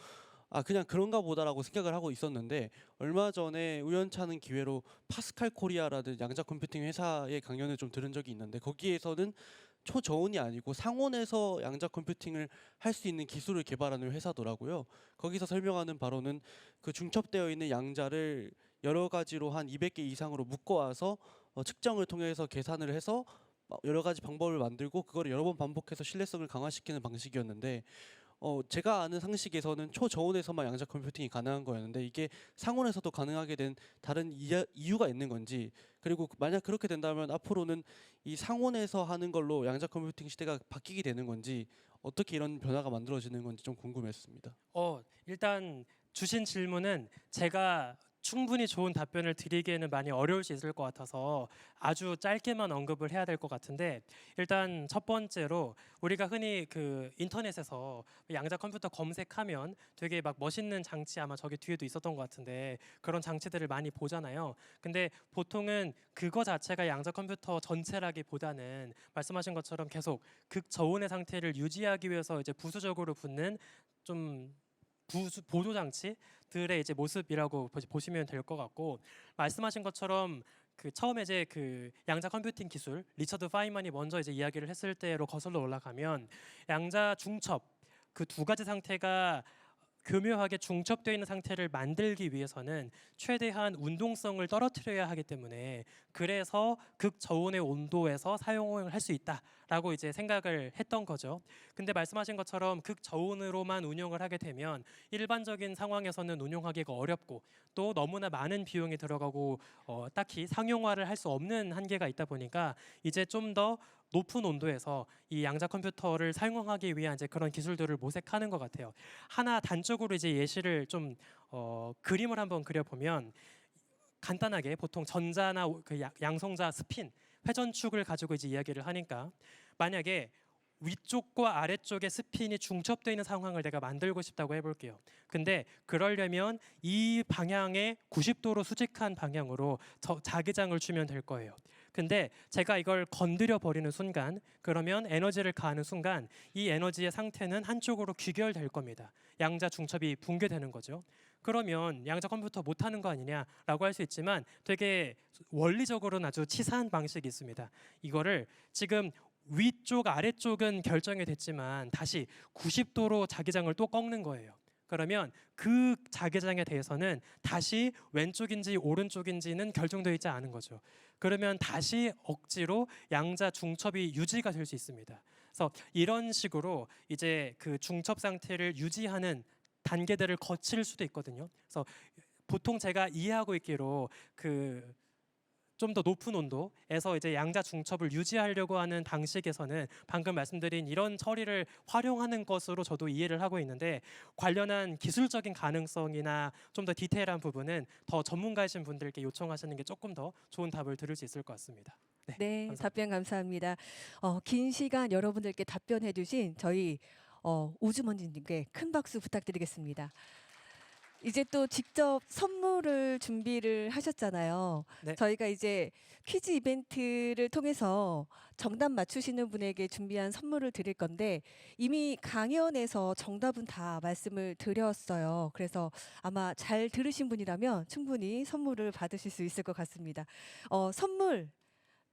G: 그냥 그런가 보다라고 생각을 하고 있었는데 얼마 전에 우연찮은 기회로 파스칼 코리아라는 양자 컴퓨팅 회사의 강연을 좀 들은 적이 있는데 거기에서는 초저온이 아니고 상온에서 양자 컴퓨팅을 할 수 있는 기술을 개발하는 회사더라고요. 거기서 설명하는 바로는 그 중첩되어 있는 양자를 여러 가지로 한 200개 이상으로 묶어와서 측정을 통해서 계산을 해서 여러 가지 방법을 만들고 그걸 여러 번 반복해서 신뢰성을 강화시키는 방식이었는데 제가 아는 상식에서는 초저온에서만 양자 컴퓨팅이 가능한 거였는데 이게 상온에서도 가능하게 된 다른 이유가 있는 건지 그리고 만약 그렇게 된다면 앞으로는 이 상온에서 하는 걸로 양자 컴퓨팅 시대가 바뀌게 되는 건지 어떻게 이런 변화가 만들어지는 건지 좀 궁금했습니다.
A: 일단 주신 질문은 제가 충분히 좋은 답변을 드리기에는 많이 어려울 수 있을 것 같아서 아주 짧게만 언급을 해야 될 것 같은데 일단 첫 번째로 우리가 흔히 그 인터넷에서 양자 컴퓨터 검색하면 되게 막 멋있는 장치 아마 저기 뒤에도 있었던 것 같은데 그런 장치들을 많이 보잖아요. 근데 보통은 그거 자체가 양자 컴퓨터 전체라기보다는 말씀하신 것처럼 계속 극저온의 상태를 유지하기 위해서 이제 부수적으로 붙는 좀 보조 장치들의 이제 모습이라고 보시면 될 것 같고 말씀하신 것처럼 그 처음에 이제 그 양자 컴퓨팅 기술 리처드 파인만이 먼저 이제 이야기를 했을 때로 거슬러 올라가면 양자 중첩 그 두 가지 상태가 교묘하게 중첩되어 있는 상태를 만들기 위해서는 최대한 운동성을 떨어뜨려야 하기 때문에 그래서 극저온의 온도에서 사용을 할 수 있다라고 이제 생각을 했던 거죠. 근데 말씀하신 것처럼 극저온으로만 운용을 하게 되면 일반적인 상황에서는 운용하기가 어렵고 또 너무나 많은 비용이 들어가고 딱히 상용화를 할 수 없는 한계가 있다 보니까 이제 좀 더 높은 온도에서 이 양자 컴퓨터를 사용하기 위한 이제 그런 기술들을 모색하는 것 같아요. 하나 단적으로 이제 예시를 좀 그림을 한번 그려보면 간단하게 보통 전자나 그 양성자 스핀 회전축을 가지고 이제 이야기를 하니까 만약에 위쪽과 아래쪽의 스핀이 중첩되어 있는 상황을 내가 만들고 싶다고 해볼게요. 근데 그러려면 이 방향에 90도로 수직한 방향으로 자기장을 주면 될 거예요. 근데 제가 이걸 건드려 버리는 순간 그러면 에너지를 가하는 순간 이 에너지의 상태는 한쪽으로 귀결될 겁니다. 양자 중첩이 붕괴되는 거죠. 그러면 양자 컴퓨터 못하는 거 아니냐라고 할 수 있지만 되게 원리적으로는 아주 치사한 방식이 있습니다. 이거를 지금 위쪽 아래쪽은 결정이 됐지만 다시 90도로 자기장을 또 꺾는 거예요. 그러면 그 자기장에 대해서는 다시 왼쪽인지 오른쪽인지는 결정되어 있지 않은 거죠. 그러면 다시 억지로 양자 중첩이 유지가 될 수 있습니다. 그래서 이런 식으로 이제 그 중첩 상태를 유지하는 단계들을 거칠 수도 있거든요. 그래서 보통 제가 이해하고 있기로 그 좀 더 높은 온도에서 이제 양자 중첩을 유지하려고 하는 방식에서는 방금 말씀드린 이런 처리를 활용하는 것으로 저도 이해를 하고 있는데, 관련한 기술적인 가능성이나 좀 더 디테일한 부분은 더 전문가이신 분들께 요청하시는 게 조금 더 좋은 답을 들을 수 있을 것 같습니다.
B: 네,
A: 감사합니다.
B: 답변 감사합니다. 긴 시간 여러분들께 답변해 주신 저희 우주먼지님께 큰 박수 부탁드리겠습니다. 이제 또 직접 선물을 준비를 하셨잖아요.
A: 네.
B: 저희가 이제 퀴즈 이벤트를 통해서 정답 맞추시는 분에게 준비한 선물을 드릴 건데 이미 강연에서 정답은 다 말씀을 드렸어요. 그래서 아마 잘 들으신 분이라면 충분히 선물을 받으실 수 있을 것 같습니다. 선물,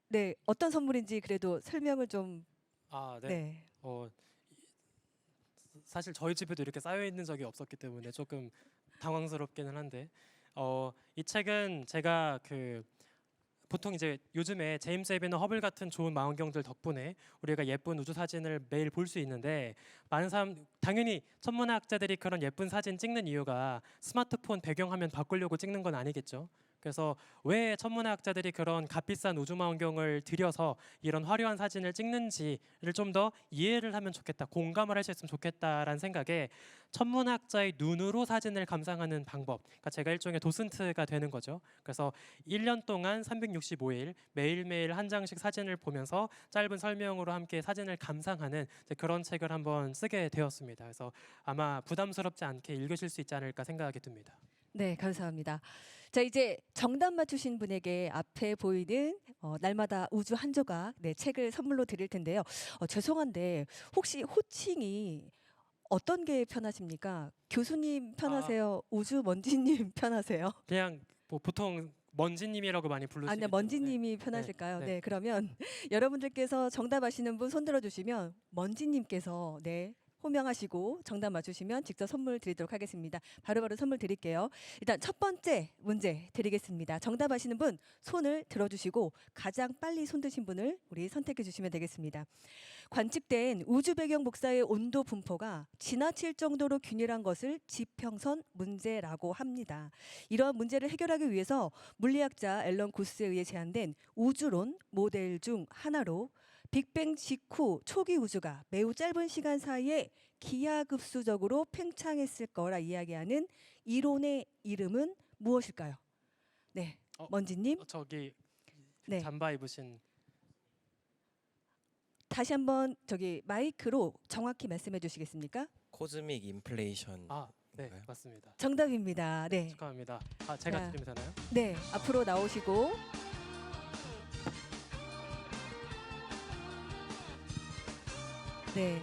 B: 네, 어떤 선물인지 그래도 설명을 좀,
A: 아, 네.
B: 네.
A: 사실 저희 집에도 이렇게 쌓여 있는 적이 없었기 때문에 조금 당황스럽기는 한데, 이 책은 제가 보통 이제 요즘에 제임스 웹이나 허블 같은 좋은 망원경들 덕분에 우리가 예쁜 우주 사진을 매일 볼 수 있는데, 많은 사람 당연히 천문학자들이 그런 예쁜 사진 찍는 이유가 스마트폰 배경화면 바꾸려고 찍는 건 아니겠죠. 그래서 왜 천문학자들이 그런 값비싼 우주 망원경을 들여서 이런 화려한 사진을 찍는지를 좀 더 이해를 하면 좋겠다, 공감을 할 수 있으면 좋겠다라는 생각에 천문학자의 눈으로 사진을 감상하는 방법, 그러니까 제가 일종의 도슨트가 되는 거죠. 그래서 1년 동안 365일 매일매일 한 장씩 사진을 보면서 짧은 설명으로 함께 사진을 감상하는 이제 그런 책을 한번 쓰게 되었습니다. 그래서 아마 부담스럽지 않게 읽으실 수 있지 않을까 생각이 듭니다.
B: 네, 감사합니다. 자, 이제 정답 맞추신 분에게 앞에 보이는 날마다 우주 한 조각, 네, 책을 선물로 드릴 텐데요. 죄송한데 혹시 호칭이 어떤 게 편하십니까? 교수님 편하세요? 우주 먼지님 편하세요?
A: 그냥 뭐 보통 먼지님이라고 많이 부르시죠.
B: 아, 네, 먼지님이 편하실까요?
A: 네.
B: 네, 그러면 여러분들께서 정답 아시는 분 손 들어주시면 먼지님께서 네 호명하시고 정답 맞추시면 직접 선물 드리도록 하겠습니다. 바로바로 선물 드릴게요. 일단 첫 번째 문제 드리겠습니다. 정답 아시는 분 손을 들어주시고 가장 빨리 손 드신 분을 우리 선택해 주시면 되겠습니다. 관측된 우주 배경 복사의 온도 분포가 지나칠 정도로 균일한 것을 지평선 문제라고 합니다. 이러한 문제를 해결하기 위해서 물리학자 앨런 구스에 의해 제안된 우주론 모델 중 하나로 빅뱅 직후 초기 우주가 매우 짧은 시간 사이에 기하급수적으로 팽창했을 거라 이야기하는 이론의 이름은 무엇일까요? 네, 먼지님.
A: 저기
B: 네.
A: 잠바 입으신
B: 다시 한번 저기 마이크로 정확히 말씀해 주시겠습니까?
H: 코즈믹 인플레이션.
A: 네,
H: 뭔가요?
A: 맞습니다.
B: 정답입니다. 네,
A: 축하합니다. 제가
B: 자.
A: 드리면 되나요?
B: 네, 앞으로 나오시고. 네,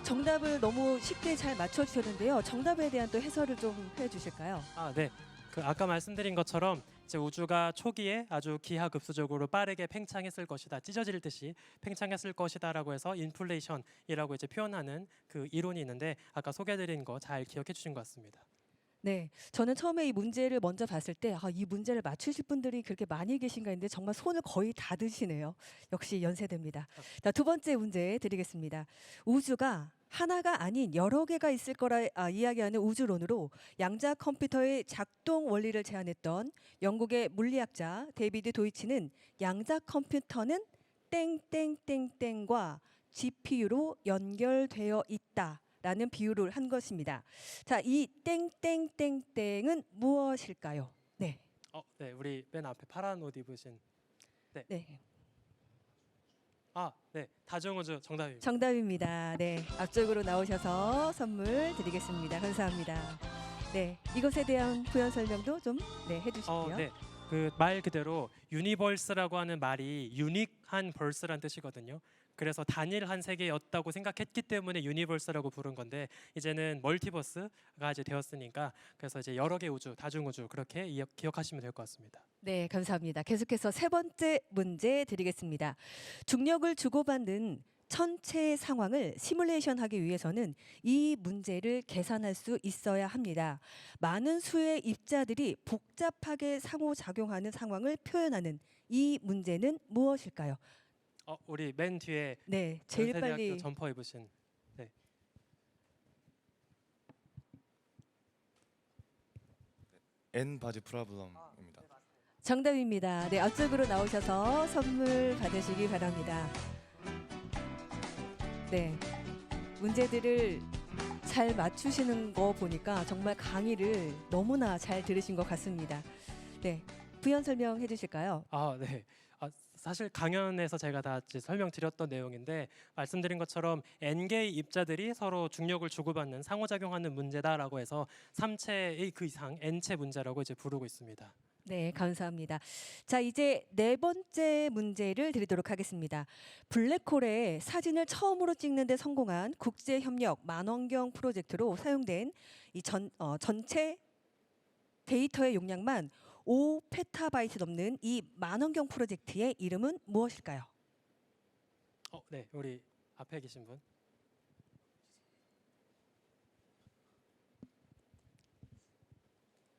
B: 정답을 너무 쉽게 잘 맞춰주셨는데요. 정답에 대한 또 해설을 좀 해주실까요?
A: 네. 아까 말씀드린 것처럼 이제 우주가 초기에 아주 기하급수적으로 빠르게 팽창했을 것이다, 찢어질 듯이 팽창했을 것이다라고 해서 인플레이션이라고 이제 표현하는 그 이론이 있는데, 아까 소개드린 거 잘 기억해 주신 것 같습니다.
B: 네, 저는 처음에 이 문제를 먼저 봤을 때 이 문제를 맞추실 분들이 그렇게 많이 계신가 했는데 정말 손을 거의 다 드시네요. 역시 연세대입니다. 자, 두 번째 문제 드리겠습니다. 우주가 하나가 아닌 여러 개가 있을 거라 이야기하는 우주론으로 양자 컴퓨터의 작동 원리를 제안했던 영국의 물리학자 데이비드 도이치는 양자 컴퓨터는 땡땡땡땡과 GPU로 연결되어 있다 라는 비유를 한 것입니다. 자, 이 땡땡땡땡은 무엇일까요? 네.
A: 네, 우리 맨 앞에 파란 옷 입으신.
B: 네.
A: 네, 다중우주 정답입니다.
B: 정답입니다. 네. 앞쪽으로 나오셔서 선물 드리겠습니다. 감사합니다. 네. 이것에 대한 부연 설명도 좀 해 주시고요.
A: 네. 그 말 그대로 유니버스라고 하는 말이 유닉한 벌스란 뜻이거든요. 그래서 단일한 세계였다고 생각했기 때문에 유니버스라고 부른 건데, 이제는 멀티버스가 이제 되었으니까 그래서 이제 여러 개 우주, 다중우주 그렇게 기억하시면 될 것 같습니다.
B: 네, 감사합니다. 계속해서 세 번째 문제 드리겠습니다. 중력을 주고받는 천체의 상황을 시뮬레이션하기 위해서는 이 문제를 계산할 수 있어야 합니다. 많은 수의 입자들이 복잡하게 상호작용하는 상황을 표현하는 이 문제는 무엇일까요?
A: 우리 맨 뒤에
B: 네, 제일
A: 연세대학교
B: 빨리
A: 점퍼 입으신.
D: N 바지 프라블럼입니다.
B: 정답입니다. 네, 앞쪽으로 나오셔서 선물 받으시기 바랍니다. 네, 문제들을 잘 맞추시는 거 보니까 정말 강의를 너무나 잘 들으신 것 같습니다. 네, 부연 설명해 주실까요?
A: 네. 사실 강연에서 제가 다 이제 설명드렸던 내용인데 말씀드린 것처럼 N개의 입자들이 서로 중력을 주고받는 상호작용하는 문제다라고 해서 3체의 그 이상 N체 문제라고 이제 부르고 있습니다.
B: 네, 감사합니다. 자, 이제 네 번째 문제를 드리도록 하겠습니다. 블랙홀의 사진을 처음으로 찍는 데 성공한 국제협력 만원경 프로젝트로 사용된 이 전체 데이터의 용량만 5페타바이트 넘는 이 만원경 프로젝트의 이름은 무엇일까요?
A: 네, 우리 앞에 계신 분.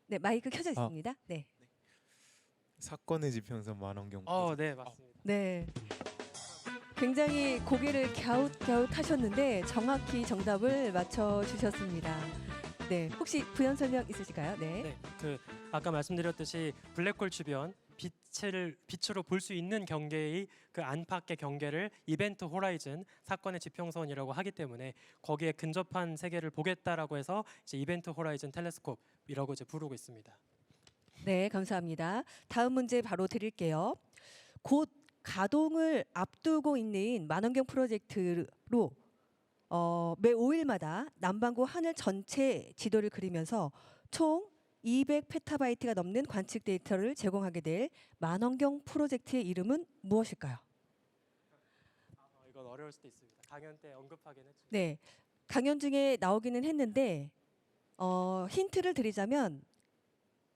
B: 네, 마이크 켜져 있습니다. 네.
I: 사건의 지평선 만원경.
A: 네, 맞습니다.
B: 네. 굉장히 고개를 갸웃갸웃하셨는데 정확히 정답을 맞춰 주셨습니다. 네, 혹시 부연 설명 있으실까요? 네.
A: 네, 아까 말씀드렸듯이 블랙홀 주변 빛으로 볼 수 있는 경계의 그 안팎의 경계를 이벤트 호라이즌 사건의 지평선이라고 하기 때문에 거기에 근접한 세계를 보겠다라고 해서 이제 이벤트 호라이즌 텔레스콥이라고 이제 부르고 있습니다.
B: 네, 감사합니다. 다음 문제 바로 드릴게요. 곧 가동을 앞두고 있는 만원경 프로젝트로 매 5일마다 남반구 하늘 전체 지도를 그리면서 총 200페타바이트가 넘는 관측 데이터를 제공하게 될 만원경 프로젝트의 이름은 무엇일까요?
A: 이건 어려울 수도 있습니다. 강연 때 언급하긴 했죠.
B: 네, 강연 중에 나오기는 했는데 힌트를 드리자면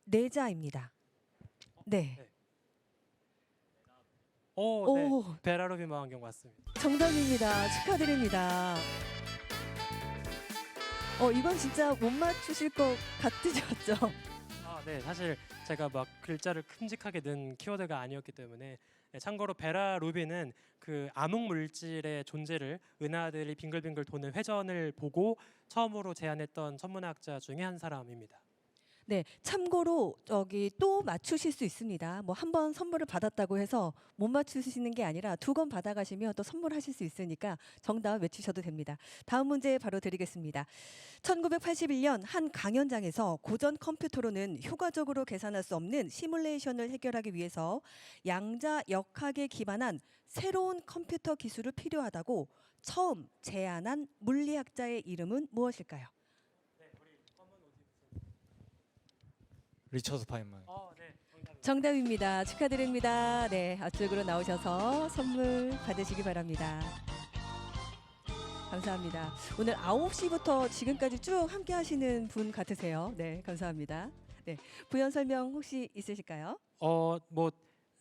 B: 네자입니다. 네.
A: 네.
B: 오,
A: 네. 베라루비 망원경 맞습니다.
B: 정답입니다. 축하드립니다. 이건 진짜 못 맞추실 것 같으셨죠?
A: 네, 사실 제가 막 글자를 큼직하게 넣은 키워드가 아니었기 때문에 참고로 베라루비는 그 암흑 물질의 존재를 은하들이 빙글빙글 도는 회전을 보고 처음으로 제안했던 천문학자 중에 한 사람입니다.
B: 네, 참고로 또 맞추실 수 있습니다. 뭐 한 번 선물을 받았다고 해서 못 맞추시는 게 아니라 2건 받아가시면 또 선물하실 수 있으니까 정답 외치셔도 됩니다. 다음 문제 바로 드리겠습니다. 1981년 한 강연장에서 고전 컴퓨터로는 효과적으로 계산할 수 없는 시뮬레이션을 해결하기 위해서 양자역학에 기반한 새로운 컴퓨터 기술을 필요하다고 처음 제안한 물리학자의 이름은 무엇일까요?
I: 리처드 파인만.
A: 네, 정답입니다.
B: 정답입니다. 축하드립니다. 네, 앞쪽으로 나오셔서 선물 받으시기 바랍니다. 감사합니다. 오늘 9시부터 지금까지 쭉 함께 하시는 분 같으세요. 네, 감사합니다. 네, 부연 설명 혹시 있으실까요?
A: 뭐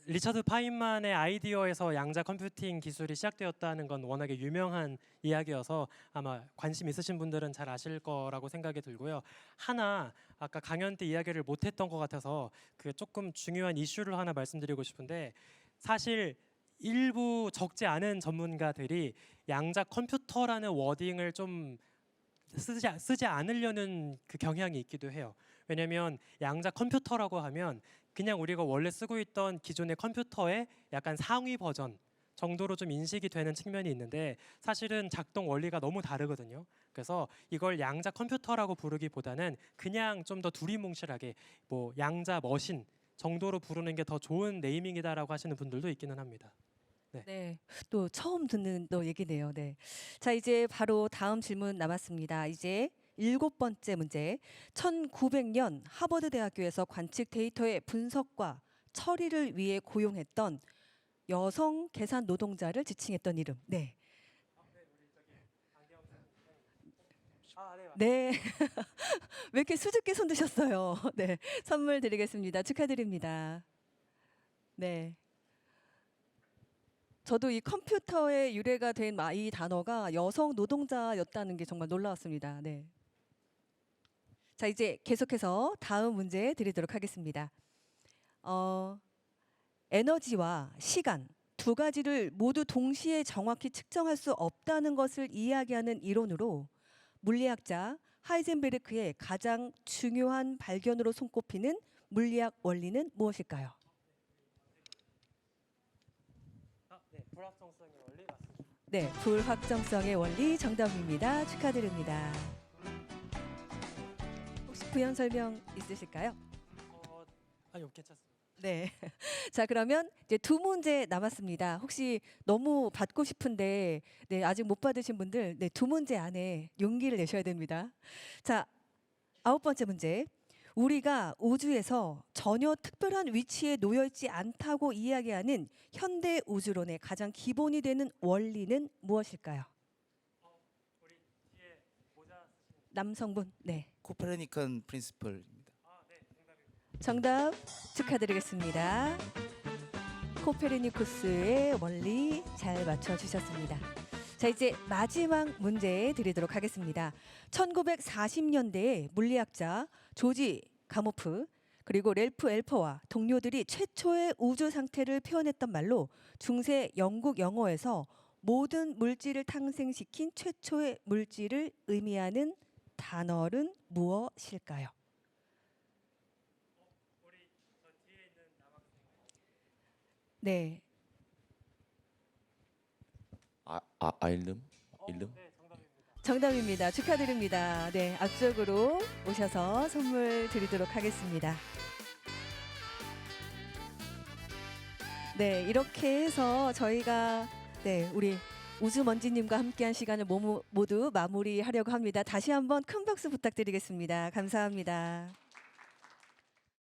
A: 리처드 파인만의 아이디어에서 양자 컴퓨팅 기술이 시작되었다는 건 워낙에 유명한 이야기여서 아마 관심 있으신 분들은 잘 아실 거라고 생각이 들고요. 하나 아까 강연 때 이야기를 못했던 것 같아서 그 조금 중요한 이슈를 하나 말씀드리고 싶은데 사실 일부 적지 않은 전문가들이 양자 컴퓨터라는 워딩을 좀 쓰지 않으려는 그 경향이 있기도 해요. 왜냐하면 양자 컴퓨터라고 하면 그냥 우리가 원래 쓰고 있던 기존의 컴퓨터의 약간 상위 버전 정도로 좀 인식이 되는 측면이 있는데 사실은 작동 원리가 너무 다르거든요. 그래서 이걸 양자 컴퓨터라고 부르기보다는 그냥 좀 더 두리뭉실하게 뭐 양자 머신 정도로 부르는 게 더 좋은 네이밍이다라고 하시는 분들도 있기는 합니다.
B: 네, 또 처음 듣는 또 얘기네요. 네, 자 이제 바로 다음 질문 남았습니다. 이제 7번째 문제. 1900년 하버드 대학교에서 관측 데이터의 분석과 처리를 위해 고용했던 여성 계산 노동자를 지칭했던 이름. 네. 네. 왜 이렇게 수줍게 손 드셨어요? 네. 선물 드리겠습니다. 축하드립니다. 네. 저도 이 컴퓨터의 유래가 된 이 단어가 여성 노동자였다는 게 정말 놀라웠습니다. 네. 자, 이제 계속해서 다음 문제 드리도록 하겠습니다. 에너지와 시간 두 가지를 모두 동시에 정확히 측정할 수 없다는 것을 이야기하는 이론으로 물리학자 하이젠베르크의 가장 중요한 발견으로 손꼽히는 물리학 원리는 무엇일까요?
A: 네, 불확정성의 원리 맞습니다.
B: 네, 불확정성의 원리 정답입니다. 축하드립니다. 혹시 부연 설명 있으실까요?
A: 아니요, 괜찮습니다.
B: 네. 자, 그러면 이제 두 문제 남았습니다. 혹시 너무 받고 싶은데 네, 아직 못 받으신 분들 네, 두 문제 안에 용기를 내셔야 됩니다. 자, 9번째 문제. 우리가 우주에서 전혀 특별한 위치에 놓여 있지 않다고 이야기하는 현대 우주론의 가장 기본이 되는 원리는 무엇일까요?
A: 우리 뒤에 모자 쓰시는
B: 남성분. 네.
J: 코페르니칸 프린시플입니다.
A: 네, 정답입니다.
B: 정답 축하드리겠습니다. 코페르니쿠스의 원리 잘 맞춰주셨습니다. 자, 이제 마지막 문제 드리도록 하겠습니다. 1940년대에 물리학자 조지 가모프 그리고 렐프 엘퍼와 동료들이 최초의 우주 상태를 표현했던 말로 중세 영국 영어에서 모든 물질을 탄생시킨 최초의 물질을 의미하는 단어는 무엇일까요?
A: 우리 저 뒤에 있는 남학생.
B: 네,
D: 아일름? 일름?
A: 네, 정답입니다.
B: 정답입니다. 축하드립니다. 네, 앞쪽으로 오셔서 선물 드리도록 하겠습니다. 네, 이렇게 해서 저희가 네, 우리 우주먼지님과 함께한 시간을 모두 마무리하려고 합니다. 다시 한번 큰 박수 부탁드리겠습니다. 감사합니다.